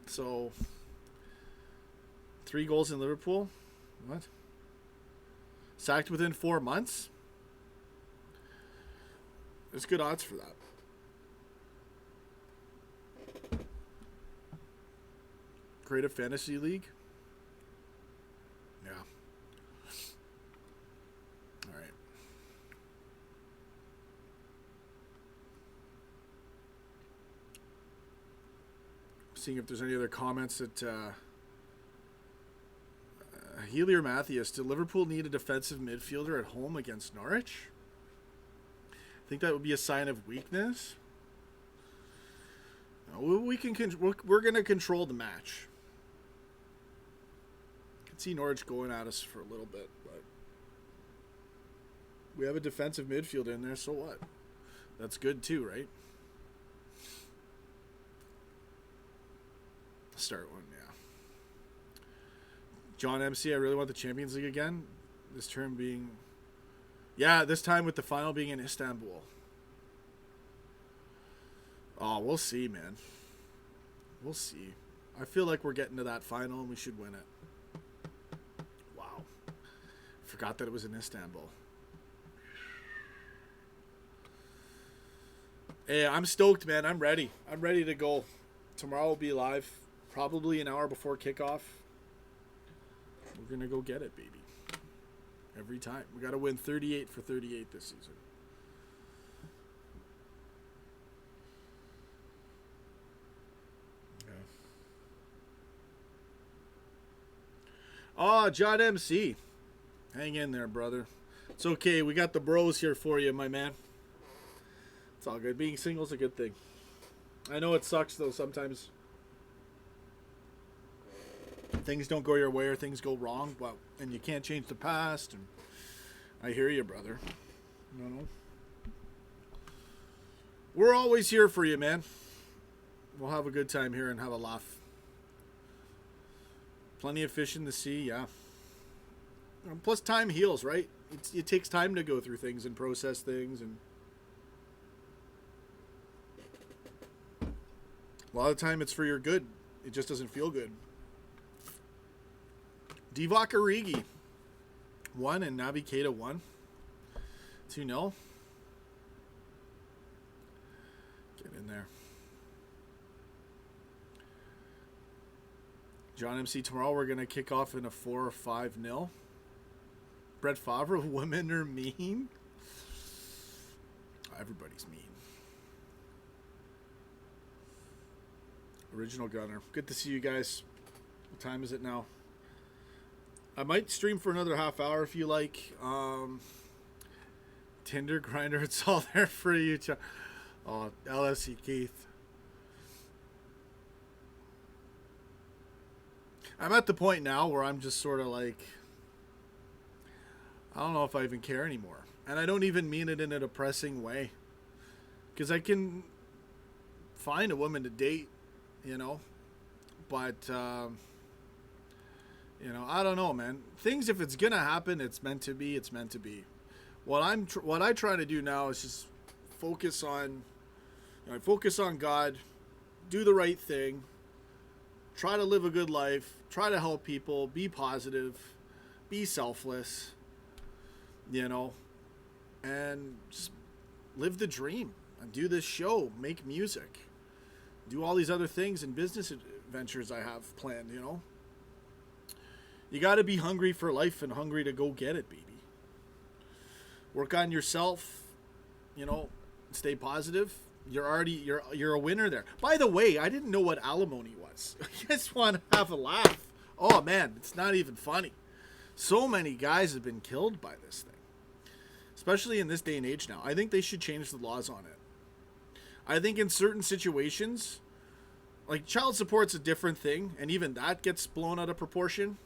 So, 3 goals in Liverpool? What? Sacked within 4 months? There's good odds for that. Creative Fantasy League? Yeah. All right. Seeing if there's any other comments that... Helier Mathias, did Liverpool need a defensive midfielder at home against Norwich? I think that would be a sign of weakness. No, we're going to control the match. I can see Norwich going at us for a little bit, but we have a defensive midfielder in there, so what? That's good too, right? Start one, yeah. John MC, I really want the Champions League again. This term being... Yeah, this time with the final being in Istanbul. Oh, we'll see, man. We'll see. I feel like we're getting to that final and we should win it. Wow. Forgot that it was in Istanbul. Hey, I'm stoked, man. I'm ready. I'm ready to go. Tomorrow will be live. Probably an hour before kickoff. We're going to go get it, baby. Every time. We got to win 38 for 38 this season. Yeah. Oh, John MC. Hang in there, brother. It's okay. We got the bros here for you, my man. It's all good. Being single is a good thing. I know it sucks, though, sometimes. Things don't go your way or things go wrong, but and you can't change the past. And I hear you, brother. No. We're always here for you, man. We'll have a good time here and have a laugh. Plenty of fish in the sea, yeah. Plus, time heals, right? It takes time to go through things and process things, and a lot of the time it's for your good. It just doesn't feel good. Divock Origi 1 and Naby Keita 1. 2-0. Get in there. John MC, tomorrow we're going to kick off in a 4 or 5-0. Brett Favre, women are mean. Everybody's mean. Original Gunner. Good to see you guys. What time is it now? I might stream for another half hour if you like. Tinder grinder, it's all there for you. Oh, LFC Keith. I'm at the point now where I'm just sort of like, I don't know if I even care anymore. And I don't even mean it in a depressing way. Because I can find a woman to date, you know. But, you know, I don't know, man. Things, if it's going to happen, it's meant to be, it's meant to be. What I try to do now is just focus on, focus on God, do the right thing, try to live a good life, try to help people, be positive, be selfless, you know, and just live the dream and do this show, make music, do all these other things and business ventures I have planned, you know. You got to be hungry for life and hungry to go get it, baby. Work on yourself, you know, stay positive. You're a winner there. By the way, I didn't know what alimony was. I just want to have a laugh. Oh man, it's not even funny. So many guys have been killed by this thing. Especially in this day and age now. I think they should change the laws on it. I think in certain situations, like child support's a different thing, and even that gets blown out of proportion.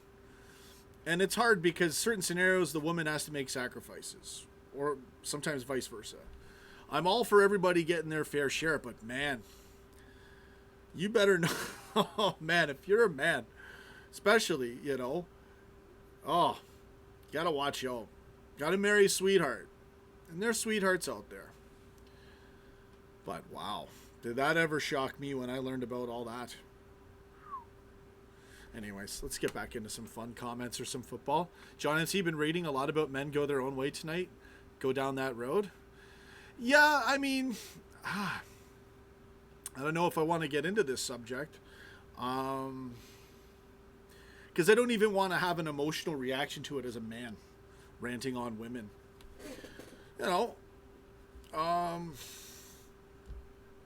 And it's hard because certain scenarios the woman has to make sacrifices. Or sometimes vice versa. I'm all for everybody getting their fair share, but man, you better know. Oh man, if you're a man, especially, you know, oh, gotta watch out. Gotta marry a sweetheart. And there's sweethearts out there. But wow, did that ever shock me when I learned about all that? Anyways, let's get back into some fun comments or some football. John, has he been reading a lot about men go their own way tonight? Go down that road? Yeah, I mean, I don't know if I want to get into this subject. Because I don't even want to have an emotional reaction to it as a man ranting on women. You know,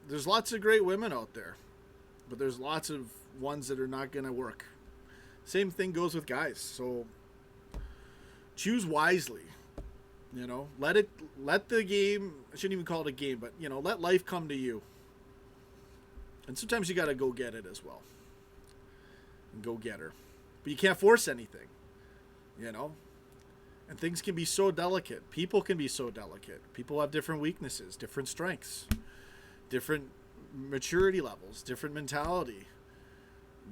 there's lots of great women out there, but there's lots of ones that are not going to work. Same thing goes with guys. So choose wisely. You know, let the game, I shouldn't even call it a game, but, you know, let life come to you. And sometimes you got to go get it as well. And go get her. But you can't force anything, you know. And things can be so delicate. People can be so delicate. People have different weaknesses, different strengths, different maturity levels, different mentality,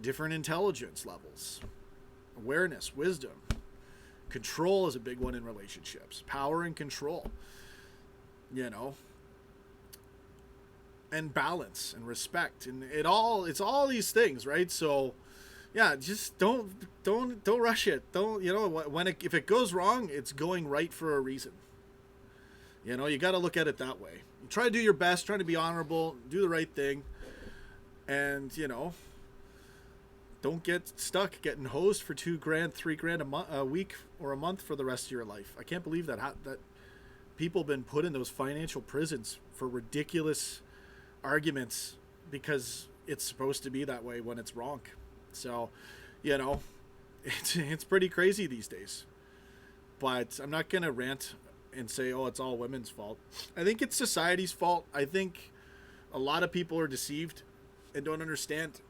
different intelligence levels, awareness, wisdom. Control is a big one in relationships. Power and control, you know, and balance and respect, and it's all these things, right? So, yeah, just don't rush it. Don't, you know, if it goes wrong, it's going right for a reason. You know, you got to look at it that way. You try to do your best, try to be honorable, do the right thing, and you know. Don't get stuck getting hosed for $2,000, $3,000 a week or a month for the rest of your life. I can't believe that people have been put in those financial prisons for ridiculous arguments because it's supposed to be that way when it's wrong. So, you know, it's pretty crazy these days. But I'm not going to rant and say, oh, it's all women's fault. I think it's society's fault. I think a lot of people are deceived and don't understand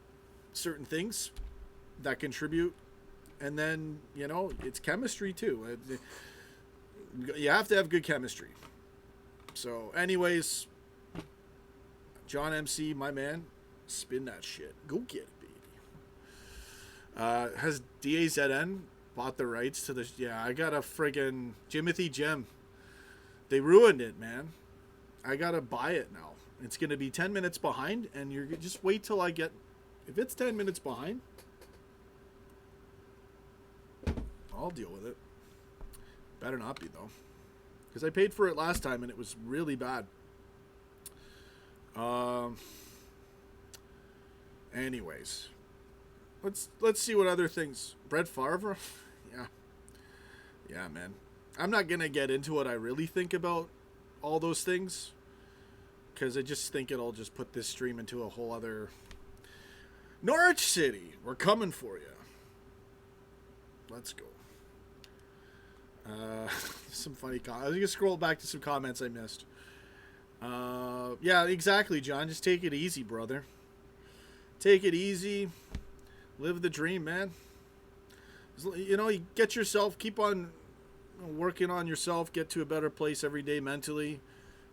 certain things that contribute, and then, you know, it's chemistry too. You have to have good chemistry. So anyways, John MC, my man, spin that shit, go get it, baby. Has DAZN bought the rights to this? Yeah, I got a friggin' Jimothy Jim. They ruined it, man. I gotta buy it now. It's gonna be 10 minutes behind, and you're just wait till I get. If it's 10 minutes behind, I'll deal with it. Better not be, though. Because I paid for it last time, and it was really bad. Anyways. Let's see what other things. Brett Favre? Yeah. Yeah, man. I'm not going to get into what I really think about all those things. Because I just think it'll just put this stream into a whole other... Norwich City, we're coming for you. Let's go. Some funny comments. I was going to scroll back to some comments I missed. Yeah, exactly, John. Just take it easy, brother. Take it easy. Live the dream, man. You know, you get yourself, keep on working on yourself, get to a better place every day mentally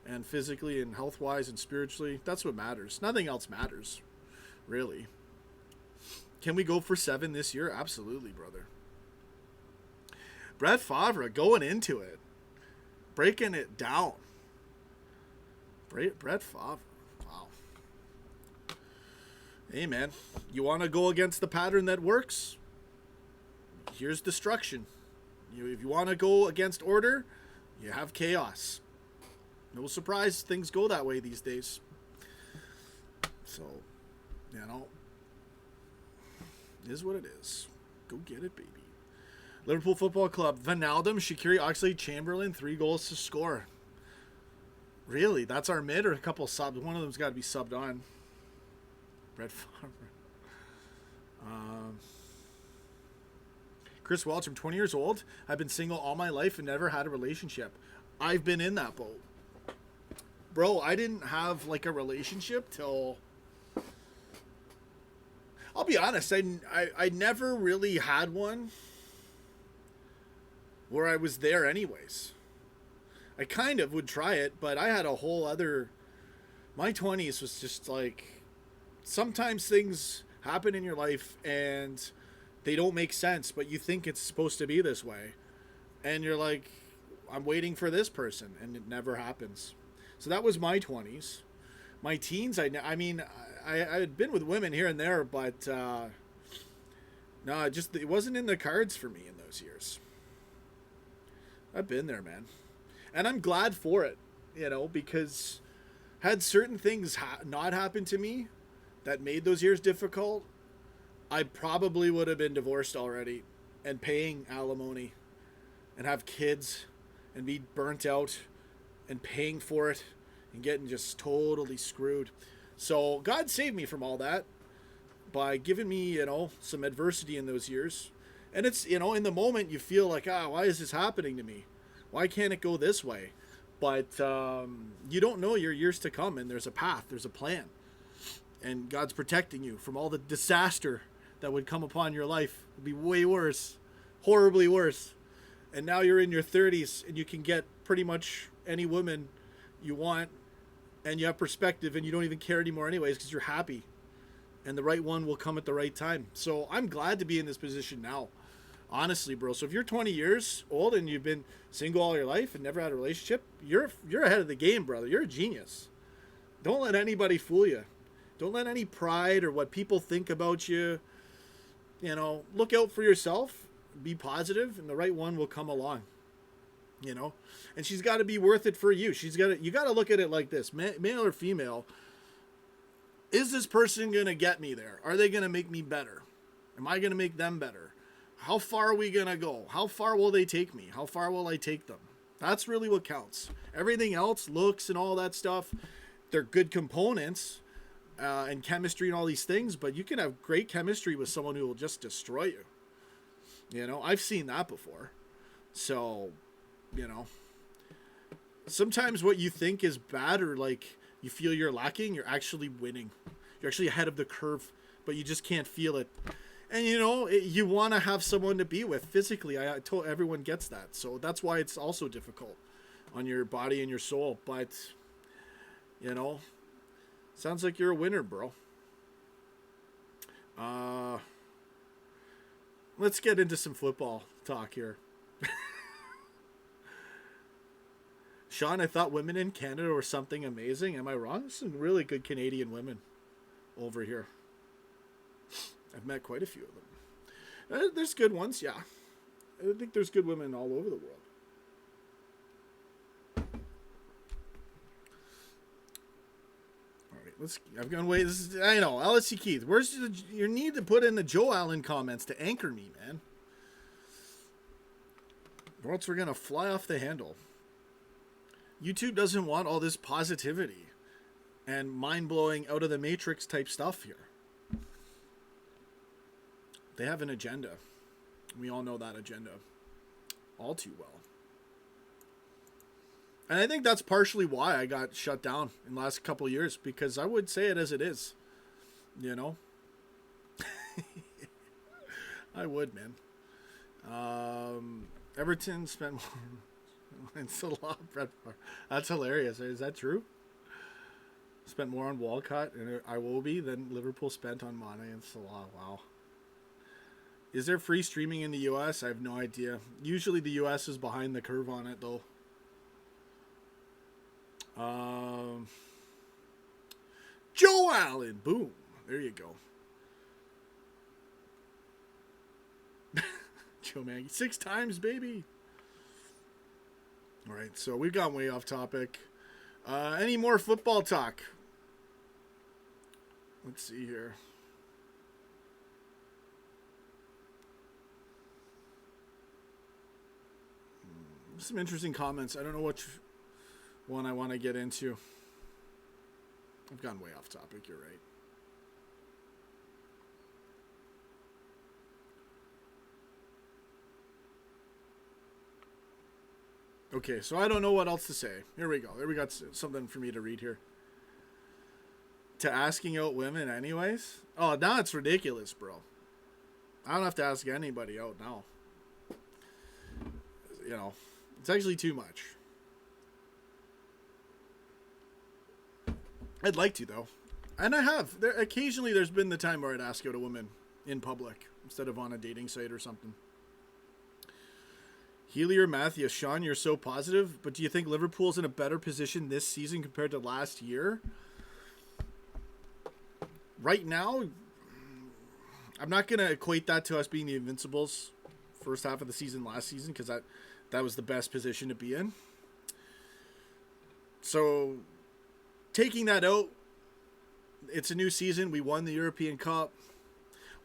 and physically and health-wise and spiritually. That's what matters. Nothing else matters, really. Can we go for 7 this year? Absolutely, brother. Brett Favre going into it. Breaking it down. Brett Favre. Wow. Hey, man. You want to go against the pattern that works? Here's destruction. If you want to go against order, you have chaos. No surprise things go that way these days. So, you know, it is what it is. Go get it, baby. Liverpool Football Club. Wijnaldum, Shaqiri, Oxlade-Chamberlain, 3 goals to score. Really? That's our mid or a couple subs? One of them's got to be subbed on. Brett Favre. Chris Welch, I'm 20 years old. I've been single all my life and never had a relationship. I've been in that boat. Bro, I didn't have like a relationship till... I'll be honest, I never really had one where I was there anyways. I kind of would try it, but I had a whole other... My 20s was just like... Sometimes things happen in your life and they don't make sense, but you think it's supposed to be this way. And you're like, I'm waiting for this person, and it never happens. So that was my 20s. My teens, I had been with women here and there, but no, it wasn't in the cards for me in those years. I've been there, man. And I'm glad for it, you know, because had certain things not happened to me that made those years difficult, I probably would have been divorced already and paying alimony and have kids and be burnt out and paying for it and getting just totally screwed. So God saved me from all that by giving me, you know, some adversity in those years. And it's, you know, in the moment you feel like, why is this happening to me? Why can't it go this way? But you don't know your years to come, and there's a path, there's a plan. And God's protecting you from all the disaster that would come upon your life. It would be way worse, horribly worse. And now you're in your 30s, and you can get pretty much any woman you want, and you have perspective, and you don't even care anymore anyways because you're happy. And the right one will come at the right time. So I'm glad to be in this position now. Honestly, bro. So if you're 20 years old and you've been single all your life and never had a relationship, you're ahead of the game, brother. You're a genius. Don't let anybody fool you. Don't let any pride or what people think about you, you know, look out for yourself, be positive, and the right one will come along, you know. And she's got to be worth it for you. You got to look at it like this, male or female. Is this person going to get me there? Are they going to make me better? Am I going to make them better? How far are we going to go? How far will they take me? How far will I take them? That's really what counts. Everything else, looks and all that stuff, they're good components and chemistry and all these things, but you can have great chemistry with someone who will just destroy you. You know, I've seen that before. So, you know, sometimes what you think is bad or like you feel you're lacking, you're actually winning. You're actually ahead of the curve, but you just can't feel it. And, you know, you want to have someone to be with physically. I told everyone gets that. So that's why it's also difficult on your body and your soul. But, you know, sounds like you're a winner, bro. Let's get into some football talk here. Sean, I thought women in Canada were something amazing. Am I wrong? There's some really good Canadian women over here. I've met quite a few of them. There's good ones, yeah. I think there's good women all over the world. All right, I'm going to wait. I know. LSC Keith, where's you need to put in the Joe Allen comments to anchor me, man. Or else we're going to fly off the handle. YouTube doesn't want all this positivity and mind-blowing out of the matrix type stuff here. They have an agenda. We all know that agenda all too well. And I think that's partially why I got shut down in the last couple of years, because I would say it as it is. You know? I would, man. Everton spent more in Salah. That's hilarious. Is that true? Spent more on Walcott and Iwobi than Liverpool spent on Mane and Salah. Wow. Is there free streaming in the U.S.? I have no idea. Usually the U.S. is behind the curve on it, though. Joe Allen. Boom. There you go. Joe Maggie. 6 times, baby. All right, so we've gone way off topic. Any more football talk? Let's see here. Some interesting comments. I don't know which one I want to get into. I've gone way off topic. You're right. Okay, so I don't know what else to say. Here we go. There we got something for me to read here. To asking out women anyways? Oh, now it's ridiculous, bro. I don't have to ask anybody out now. You know, it's actually too much. I'd like to, though. And I have. Occasionally there's been the time where I'd ask out a woman in public instead of on a dating site or something. Healy or Matthews, Sean, you're so positive, but do you think Liverpool's in a better position this season compared to last year? Right now, I'm not going to equate that to us being the Invincibles first half of the season last season, because that was the best position to be in. So, taking that out, it's a new season. We won the European Cup.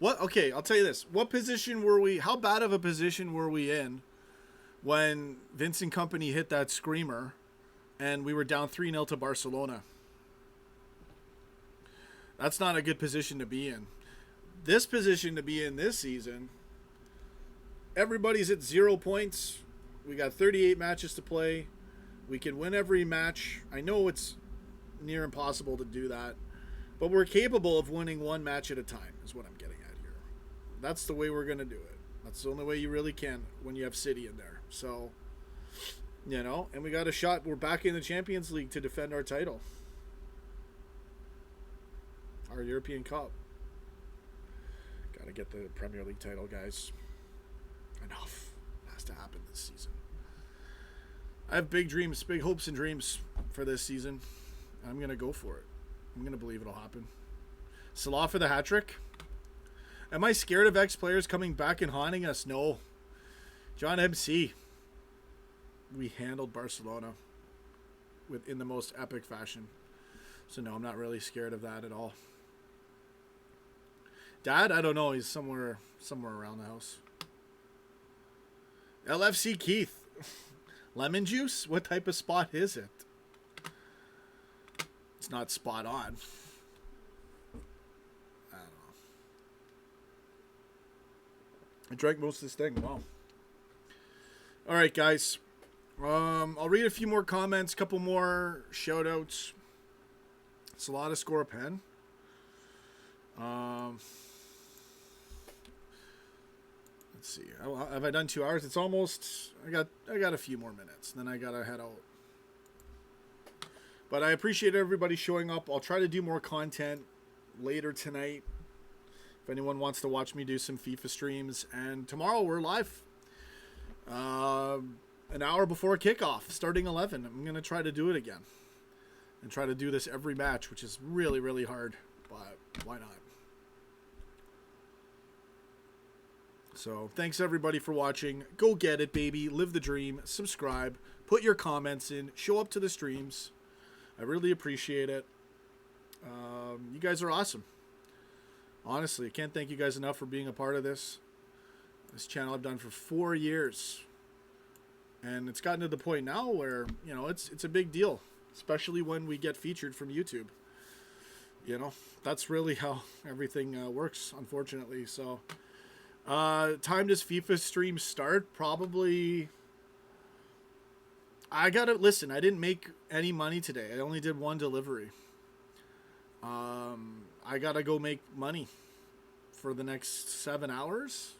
Okay, I'll tell you this. What position were we, how bad of a position were we in when Vincent Kompany hit that screamer and we were down 3-0 to Barcelona? That's not a good position to be in. This position to be in this season, everybody's at 0 points. We got 38 matches to play. We can win every match. I know it's near impossible to do that, but we're capable of winning one match at a time, is what I'm getting at here. That's the way we're going to do it. That's the only way you really can when you have City in there. So, you know, and we got a shot. We're back in the Champions League to defend our title. Our European Cup. Got to get the Premier League title, guys. Enough. It has to happen this season. I have big dreams, big hopes and dreams for this season. I'm going to go for it. I'm going to believe it'll happen. Salah for the hat-trick. Am I scared of ex-players coming back and haunting us? No. John MC. We handled Barcelona in the most epic fashion. So no, I'm not really scared of that at all. Dad, I don't know. He's somewhere around the house. LFC Keith. Lemon juice? What type of spot is it? It's not spot on. I don't know. I drank most of this thing. Wow. All right, guys. I'll read a few more comments, a couple more shout-outs. Salah to score a pen. Let's see. Have I done 2 hours? It's almost. I got a few more minutes. Then I gotta head out. But I appreciate everybody showing up. I'll try to do more content later tonight. If anyone wants to watch me do some FIFA streams, and tomorrow we're live. An hour before kickoff, starting 11. I'm gonna try to do it again, and try to do this every match, which is really, really hard. But why not? So, thanks everybody for watching. Go get it, baby. Live the dream. Subscribe. Put your comments in. Show up to the streams. I really appreciate it. You guys are awesome. Honestly, I can't thank you guys enough for being a part of this. This channel I've done for 4 years. And it's gotten to the point now where, you know, it's a big deal. Especially when we get featured from YouTube. You know, that's really how everything works, unfortunately. So, time does FIFA stream start? Probably I gotta listen. I didn't make any money today. I only did one delivery. I gotta go make money for the next 7 hours.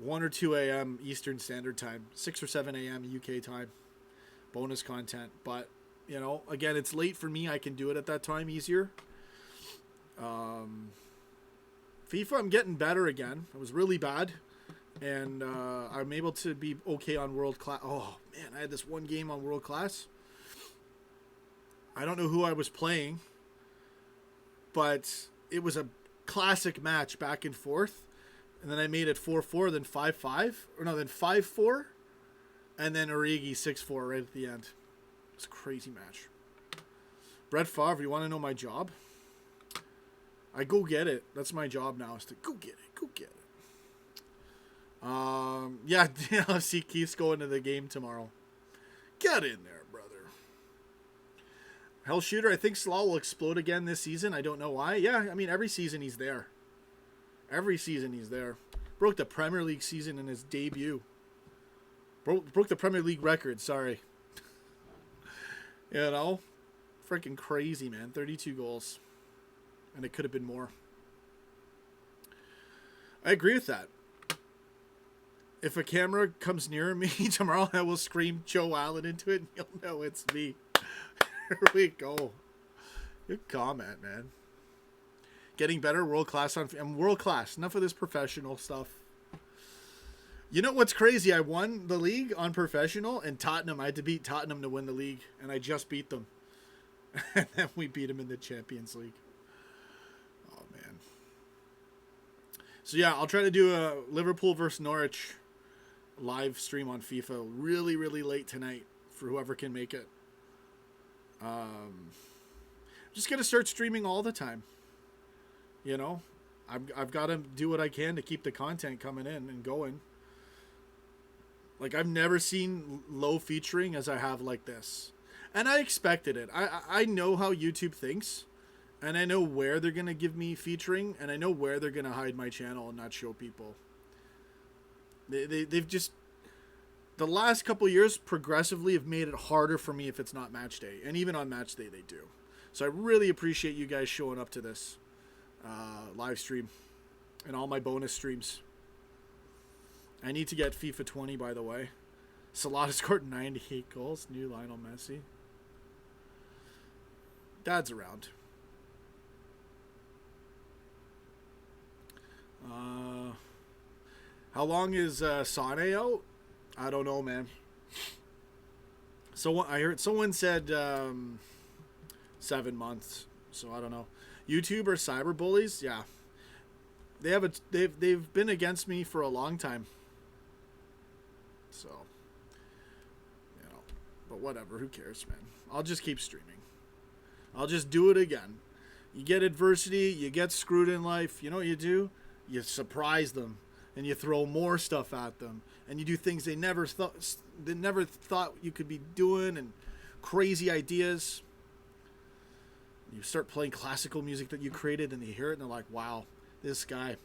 1 or 2 a.m. Eastern Standard Time, 6 or 7 a.m. UK time. Bonus content, but you know, again, it's late for me. I can do it at that time easier. FIFA, I'm getting better again. I was really bad, and I'm able to be okay on world class. Oh man, I had this one game on world class. I don't know who I was playing, but it was a classic match back and forth, and then I made it 4-4, then 5-5, or no, then 5-4, and then Origi 6-4 right at the end. It's a crazy match. Brett Favre, you want to know my job? I go get it. That's my job now, is to go get it. Go get it. Yeah, see Keith's going to the game tomorrow. Get in there, brother. Hell Shooter, I think Slaw will explode again this season. I don't know why. Yeah, I mean, every season he's there. Every season he's there. Broke the Premier League season in his debut. Broke the Premier League record, sorry. You know? Freaking crazy, man. 32 goals. And it could have been more. I agree with that. If a camera comes near me tomorrow, I will scream Joe Allen into it, and you'll know it's me. Here we go. Good comment, man. Getting better, world class on. I'm world class. Enough of this professional stuff. You know what's crazy? I won the league on professional, and Tottenham. I had to beat Tottenham to win the league, and I just beat them. And then we beat them in the Champions League. Oh man. So yeah, I'll try to do a Liverpool versus Norwich live stream on FIFA really, really late tonight for whoever can make it. Just gonna start streaming all the time. You know, I've got to do what I can to keep the content coming in and going. Like, I've never seen low featuring as I have like this, and I expected it. I know how YouTube thinks, and I know where they're gonna give me featuring, and I know where they're gonna hide my channel and not show people. They've just, the last couple years progressively have made it harder for me if it's not match day, and even on match day they do. So I really appreciate you guys showing up to this live stream and all my bonus streams. I need to get FIFA 20, by the way. Salah scored 98 goals. New Lionel Messi. Dad's around. How long is Sane out? I don't know, man. So I heard someone said 7 months. So I don't know. YouTube or cyber bullies? Yeah, they've been against me for a long time. So, you know, but whatever. Who cares, man? I'll just keep streaming. I'll just do it again. You get adversity, you get screwed in life. You know what you do? You surprise them, and you throw more stuff at them, and you do things they never thought you could be doing, and crazy ideas. You start playing classical music that you created, and they hear it, and they're like, wow, this guy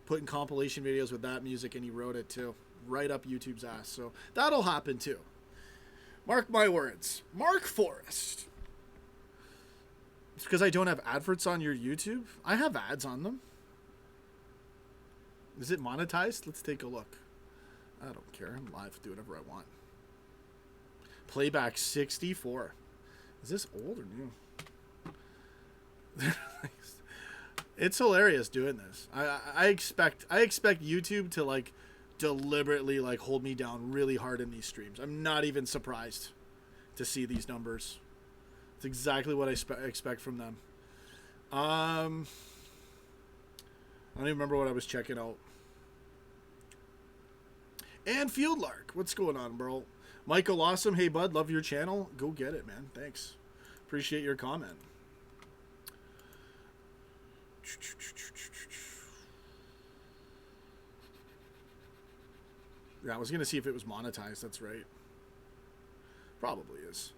putting compilation videos with that music, and he wrote it too. Right up YouTube's ass. So that'll happen too. Mark my words. Mark Forrest. It's because I don't have adverts on your YouTube? I have ads on them. Is it monetized? Let's take a look. I don't care. I'm live. Do whatever I want. Playback 64. Is this old or new? It's hilarious doing this. I expect YouTube to like deliberately like hold me down really hard in these streams. I'm not even surprised to see these numbers. It's exactly what I expect from them. I don't even remember what I was checking out. And Field Lark, what's going on, bro? Michael Awesome, hey bud, love your channel. Go get it, man. Thanks. Appreciate your comment. Yeah, I was gonna see if it was monetized. That's right. Probably is.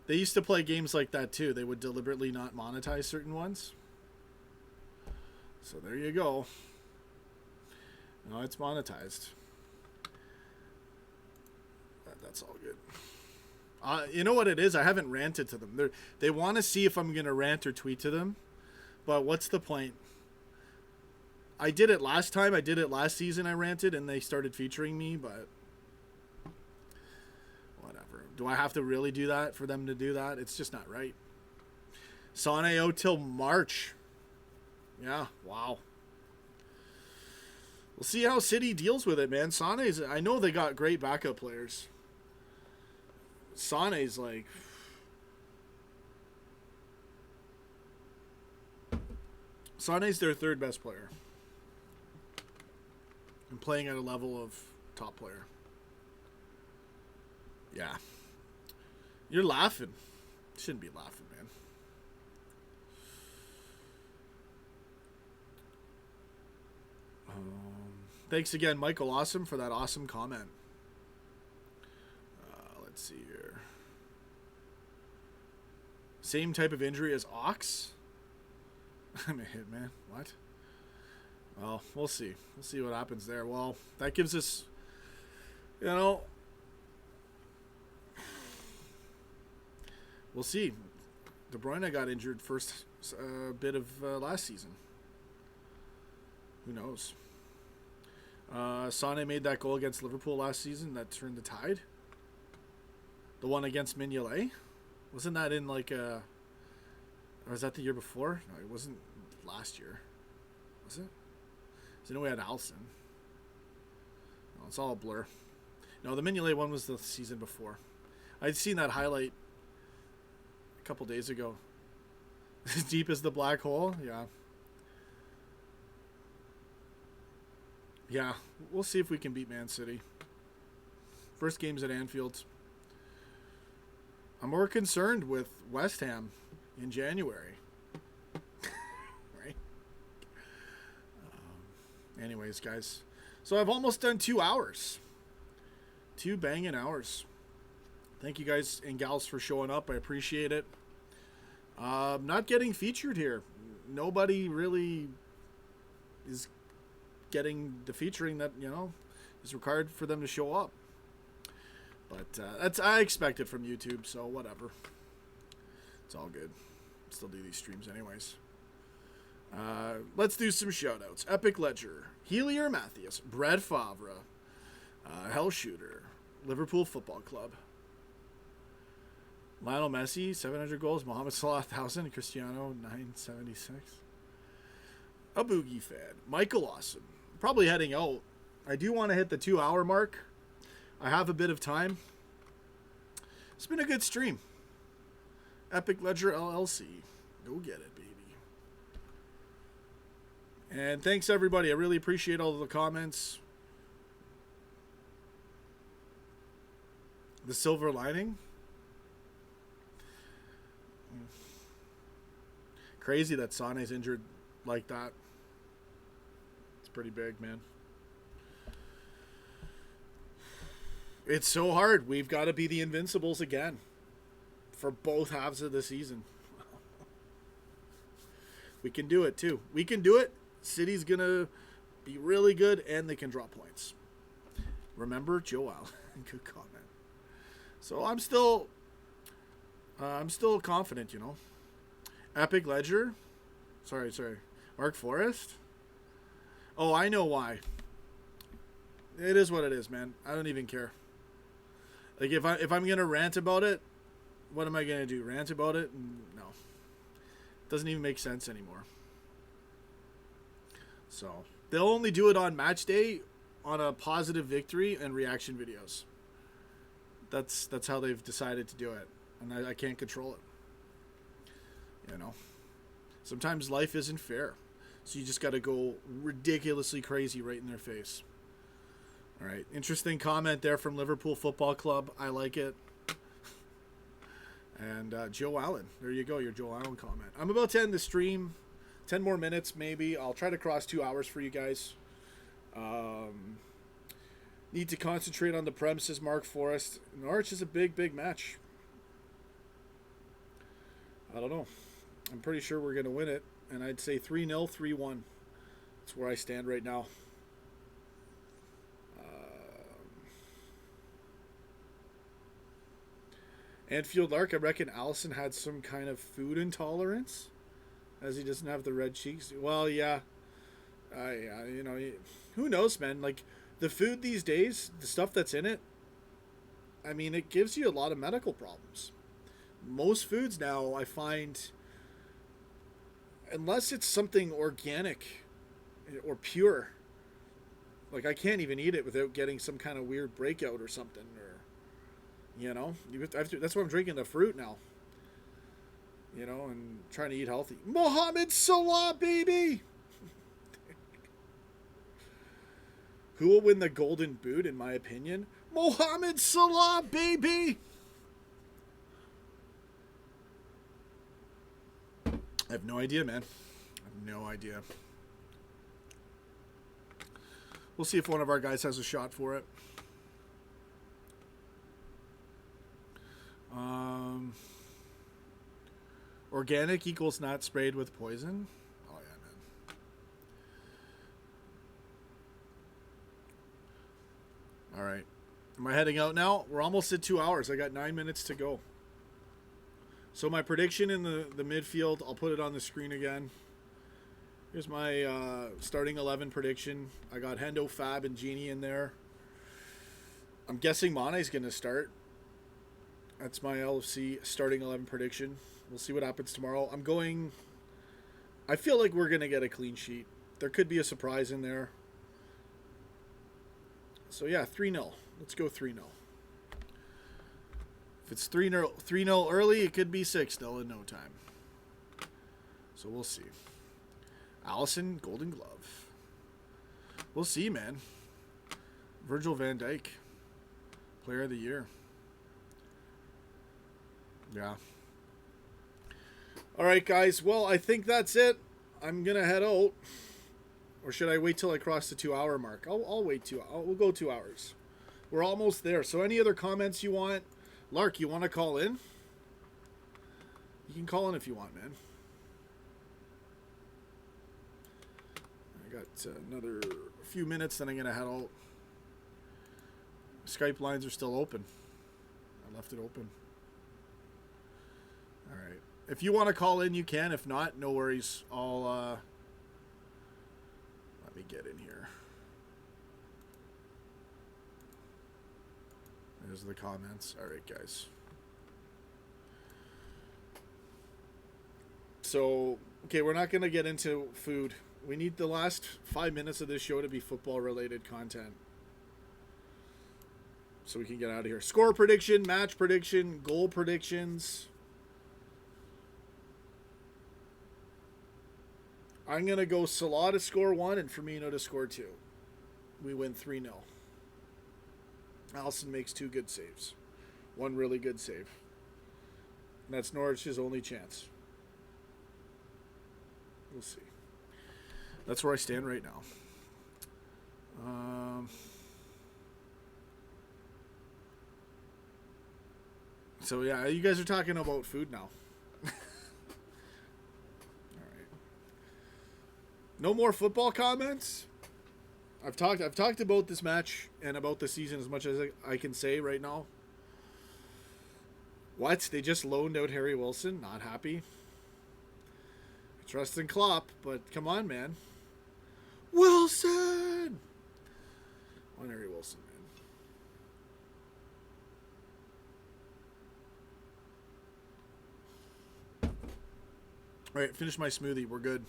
They used to play games like that too. They would deliberately not monetize certain ones. So there you go. No, it's monetized. That's all good. You know what it is? I haven't ranted to them. They want to see if I'm going to rant or tweet to them. But what's the point? I did it last time. I did it last season. I ranted and they started featuring me. But whatever. Do I have to really do that for them to do that? It's just not right. Sane out till March. Yeah. Wow. We'll see how City deals with it, man. Sane's, I know they got great backup players. Sane's like... Sane's their third best player. And playing at a level of top player. Yeah. You're laughing. Shouldn't be laughing, man. Thanks again, Michael Awesome, for that awesome comment. Let's see here. Same type of injury as Ox? I'm a hitman. What? Well, we'll see. We'll see what happens there. Well, that gives us, you know, we'll see. De Bruyne got injured first bit of last season. Who knows? Sane made that goal against Liverpool last season that turned the tide. The one against Mignolet? Wasn't that in like a... Or was that the year before? No, it wasn't last year. Was it? So we had Alisson. No, it's all a blur. No, the Mignolet one was the season before. I'd seen that highlight a couple days ago. As deep as the black hole? Yeah. Yeah, we'll see if we can beat Man City. First game's at Anfield. I'm more concerned with West Ham in January. Right? Anyways, guys. So I've almost done 2 hours. 2 banging hours. Thank you guys and gals for showing up. I appreciate it. Not getting featured here. Nobody really is getting the featuring that, you know, is required for them to show up. But that's I expect it from YouTube, so whatever. It's all good. Still do these streams anyways. Let's do some shoutouts. Epic Ledger, Helier Matthews, Brad Favre, Hell Shooter, Liverpool Football Club, Lionel Messi, 700 goals, Mohamed Salah, 1,000, Cristiano, 976. A Boogie fan, Michael Awesome. Probably heading out. I do want to hit the 2-hour mark. I have a bit of time. It's been a good stream. Epic Ledger LLC. Go get it, baby. And thanks, everybody. I really appreciate all of the comments. The silver lining. Crazy that Sane's injured like that. It's pretty big, man. It's so hard. We've got to be the Invincibles again for both halves of the season. We can do it, too. We can do it. City's going to be really good, and they can draw points. Remember, Joe Allen. Good comment. So I'm still confident, you know. Epic Ledger. Sorry. Mark Forrest. Oh, I know why. It is what it is, man. I don't even care. Like, if I'm gonna rant about it, what am I gonna do? Rant about it? No. It doesn't even make sense anymore. So they'll only do it on match day, on a positive victory and reaction videos. That's how they've decided to do it, and I can't control it. You know, sometimes life isn't fair, so you just got to go ridiculously crazy right in their face. All right, interesting comment there from Liverpool Football Club. I like it. And Joe Allen, there you go, your Joe Allen comment. I'm about to end the stream. 10 more minutes, maybe. I'll try to cross 2 hours for you guys. Need to concentrate on the premises, Mark Forrest. Norwich is a big match. I don't know. I'm pretty sure we're going to win it. And I'd say 3-0, 3-1. That's where I stand right now. Anfield Lark, I reckon Allison had some kind of food intolerance, as he doesn't have the red cheeks. Well, yeah. You know, who knows, man? Like, the food these days, the stuff that's in it, I mean, it gives you a lot of medical problems. Most foods now, I find, unless it's something organic or pure, like, I can't even eat it without getting some kind of weird breakout or something, or, you know, that's why I'm drinking the fruit now, you know, and trying to eat healthy. Mohamed Salah, baby! Who will win the Golden Boot, in my opinion? Mohamed Salah, baby! I have no idea, man. I have no idea. We'll see if one of our guys has a shot for it. Organic equals not sprayed with poison. Oh, yeah, man. All right. Am I heading out now? We're almost at 2 hours. I got 9 minutes to go. So my prediction in the midfield, I'll put it on the screen again. Here's my starting 11 prediction. I got Hendo, Fab, and Genie in there. I'm guessing Mane's going to start. That's my LFC starting 11 prediction. We'll see what happens tomorrow. I feel like we're going to get a clean sheet. There could be a surprise in there. So yeah, 3-0. Let's go 3-0. If it's 3-0 early, it could be 6-0 in no time. So we'll see. Allison, Golden Glove. We'll see, man. Virgil van Dijk, Player of the Year. Yeah. All right, guys. Well, I think that's it. I'm going to head out. Or should I wait till I cross the 2 hour mark? I'll wait we'll go 2 hours. We're almost there. So any other comments you want? Lark, you want to call in? You can call in if you want, man. I got another few minutes, then I'm going to head out. Skype lines are still open. I left it open. All right. If you want to call in, you can. If not, no worries. Let me get in here. There's the comments. All right, guys. So, okay, we're not going to get into food. We need the last 5 minutes of this show to be football-related content. So we can get out of here. Score prediction, match prediction, goal predictions. I'm going to go Salah to score 1 and Firmino to score 2. We win 3-0. Allison makes 2 good saves. 1 really good save. And that's Norwich's only chance. We'll see. That's where I stand right now. So yeah, you guys are talking about food now. No more football comments. I've talked about this match and about the season as much as I can say right now. What? They just loaned out Harry Wilson? Not happy? I trust in Klopp, but come on, man. Wilson! On Harry Wilson, man. All right, finish my smoothie. We're good.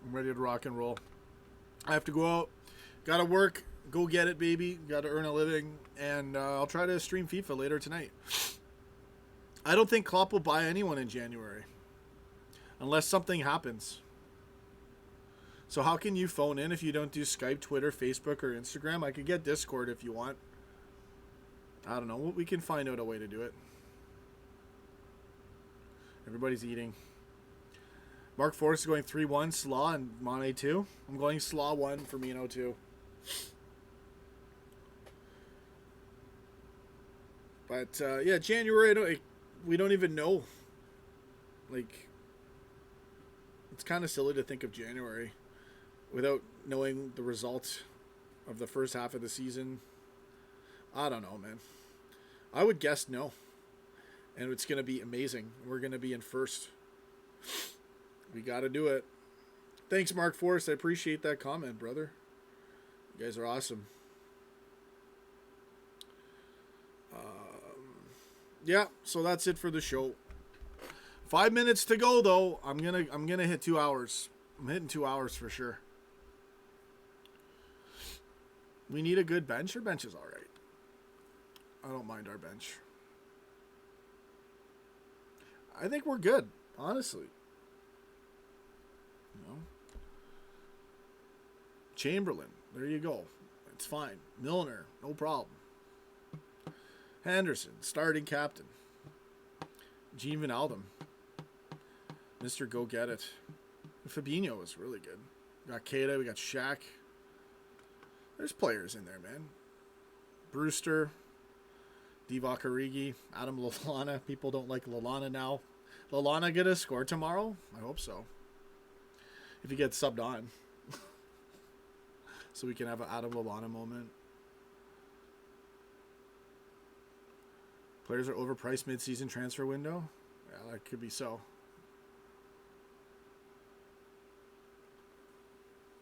I'm ready to rock and roll. I have to go out. Got to work. Go get it, baby. Got to earn a living. And I'll try to stream FIFA later tonight. I don't think Klopp will buy anyone in January. Unless something happens. So how can you phone in if you don't do Skype, Twitter, Facebook, or Instagram? I could get Discord if you want. I don't know. We can find out a way to do it. Everybody's eating. Mark Forrest is going 3-1, Slaw and Mane 2. I'm going Slaw 1, Firmino 2. But, yeah, January, we don't even know. Like, it's kind of silly to think of January without knowing the results of the first half of the season. I don't know, man. I would guess no. And it's going to be amazing. We're going to be in first. We got to do it. Thanks, Mark Forrest. I appreciate that comment, brother. You guys are awesome. Yeah, so that's it for the show. 5 minutes to go, though. I'm gonna hit 2 hours. I'm hitting 2 hours for sure. We need a good bench. Our bench is all right. I don't mind our bench. I think we're good, honestly. You know, Chamberlain, there you go. It's fine. Milner, no problem. Henderson, starting captain. Gene Van Aldem. Mr. Go Get It. Fabinho was really good. We got Keita, we got Shaq. There's players in there, man. Brewster, Divock Origi, Adam Lallana. People don't like Lallana now. Lallana gonna score tomorrow? I hope so. If he gets subbed on. So we can have an Adam Lallana moment. Players are overpriced mid-season transfer window? Yeah, that could be so.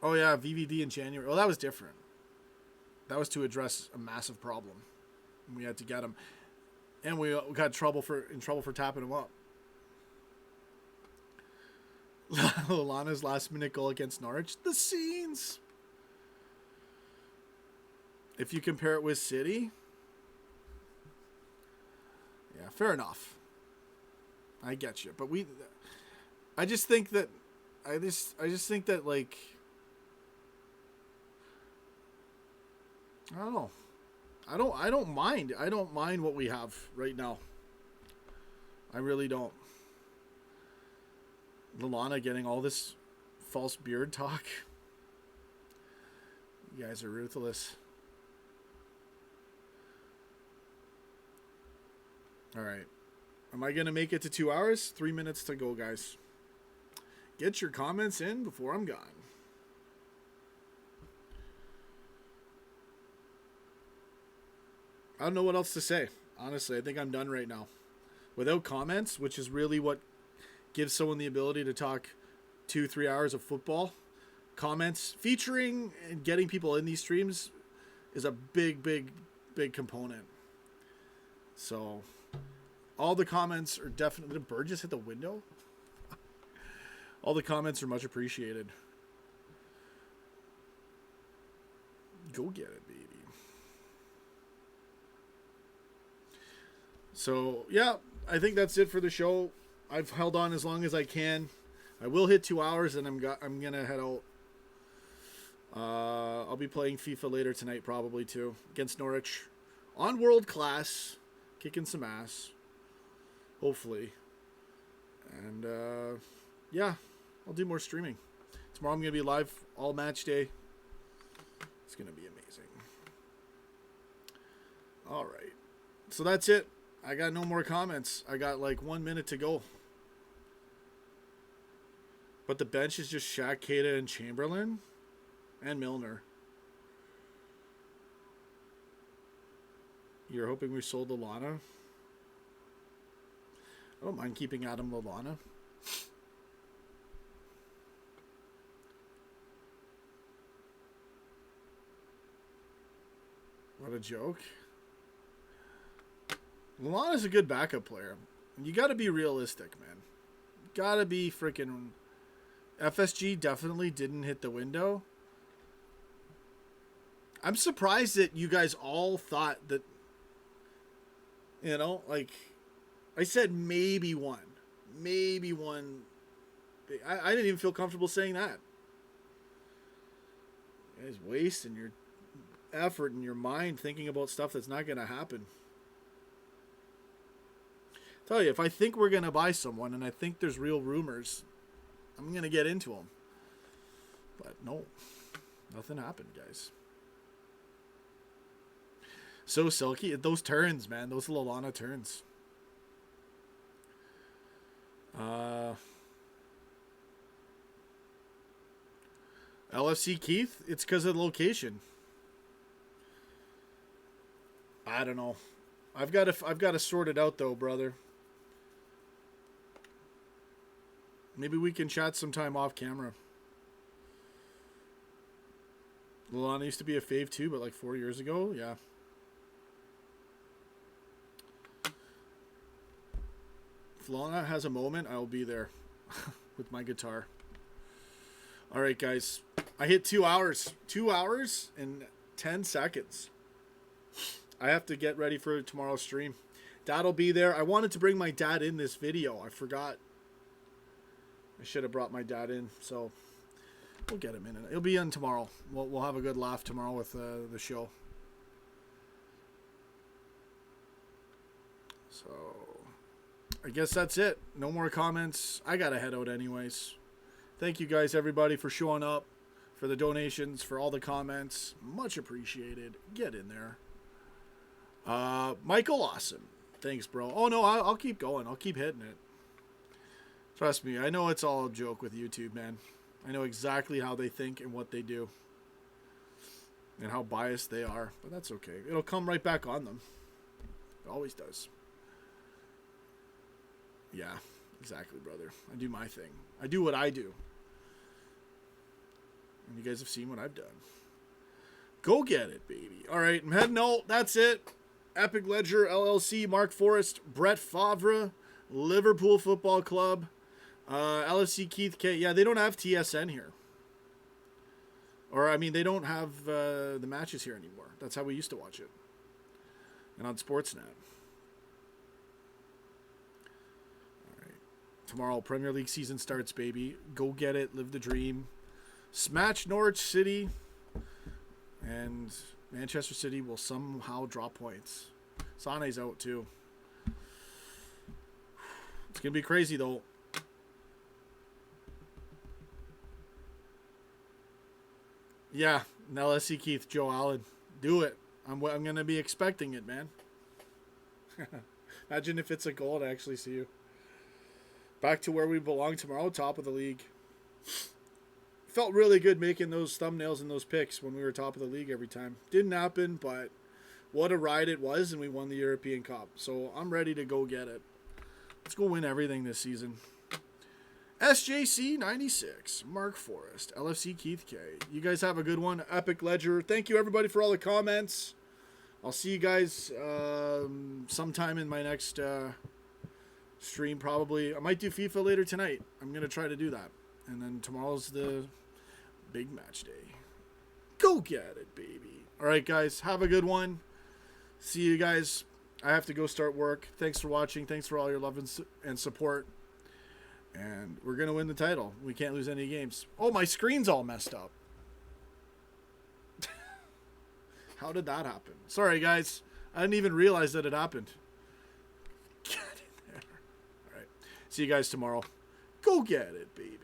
Oh, yeah, VVD in January. Oh, that was different. That was to address a massive problem. We had to get him. And we got in trouble for tapping him up. Lallana's last-minute goal against Norwich. The scenes! If you compare it with City... Yeah, fair enough. I get you, but I just think that like I don't know. I don't mind. I don't mind what we have right now. I really don't. Lallana getting all this false beard talk. You guys are ruthless. All right. Am I going to make it to 2 hours? 3 minutes to go, guys. Get your comments in before I'm gone. I don't know what else to say. Honestly, I think I'm done right now. Without comments, which is really what gives someone the ability to talk 2-3 hours of football. Comments, featuring and getting people in these streams is a big component. So... all the comments are definitely... Did Burgess hit the window? All the comments are much appreciated. Go get it, baby. So, yeah, I think that's it for the show. I've held on as long as I can. I will hit 2 hours, and I'm going to head out. I'll be playing FIFA later tonight, probably, too, against Norwich. On world class. Kicking some ass. Hopefully. And, yeah, I'll do more streaming. Tomorrow I'm going to be live all match day. It's going to be amazing. All right. So that's it. I got no more comments. I got like 1 minute to go. But the bench is just Shaq, Keita, and Chamberlain. And Milner. You're hoping we sold Lallana? I don't mind keeping Adam Lallana. What a joke. Lallana's a good backup player. You got to be realistic, man. Got to be freaking... FSG definitely didn't hit the window. I'm surprised that you guys all thought that... You know, like... I said maybe one. Maybe one. I didn't even feel comfortable saying that. You guys wasting your effort and your mind thinking about stuff that's not going to happen. Tell you, if I think we're going to buy someone and I think there's real rumors, I'm going to get into them. But no, nothing happened, guys. So silky. Those turns, man. Those Lallana turns. LFC Keith, it's because of the location. I don't know. I've got to sort it out though, brother. Maybe we can chat sometime off camera. Lallana used to be a fave too, but like 4 years ago, yeah. If Lallana has a moment, I will be there with my guitar. All right, guys. I hit 2 hours. 2 hours and 10 seconds. I have to get ready for tomorrow's stream. Dad'll be there. I wanted to bring my dad in this video. I forgot. I should have brought my dad in, so we'll get him in. He'll be in tomorrow. We'll have a good laugh tomorrow with the show. So I guess that's it. No more comments. I gotta head out anyways. Thank you guys, everybody, for showing up, for the donations, for all the comments. Much appreciated. Get in there. Michael, awesome. Thanks, bro. Oh, no, I'll keep going. I'll keep hitting it. Trust me, I know it's all a joke with YouTube, man. I know exactly how they think and what they do. And how biased they are. But that's okay. It'll come right back on them. It always does. Yeah, exactly, brother. I do my thing. I do what I do. And you guys have seen what I've done. Go get it, baby. All right, I'm heading out. That's it. Epic Ledger, LLC, Mark Forrest, Brett Favre, Liverpool Football Club, LFC Keith K. Yeah, they don't have TSN here. Or, I mean, they don't have the matches here anymore. That's how we used to watch it. And on Sportsnet. All right. Tomorrow, Premier League season starts, baby. Go get it. Live the dream. Smash Norwich City. And Manchester City will somehow drop points. Sane's out, too. It's going to be crazy, though. Yeah, LSC Keith, Joe Allen. Do it. I'm going to be expecting it, man. Imagine if it's a goal to actually see you. Back to where we belong tomorrow, top of the league. Felt really good making those thumbnails and those picks when we were top of the league every time. Didn't happen, but what a ride it was, and we won the European Cup. So I'm ready to go get it. Let's go win everything this season. SJC 96, Mark Forrest, LFC Keith K. You guys have a good one. Epic Ledger. Thank you, everybody, for all the comments. I'll see you guys sometime in my next stream, probably. I might do FIFA later tonight. I'm going to try to do that. And then tomorrow's the big match day. Go get it, baby. All right, guys. Have a good one. See you guys. I have to go start work. Thanks for watching. Thanks for all your love and support. And we're going to win the title. We can't lose any games. Oh, my screen's all messed up. How did that happen? Sorry, guys. I didn't even realize that it happened. Get in there. All right. See you guys tomorrow. Go get it, baby.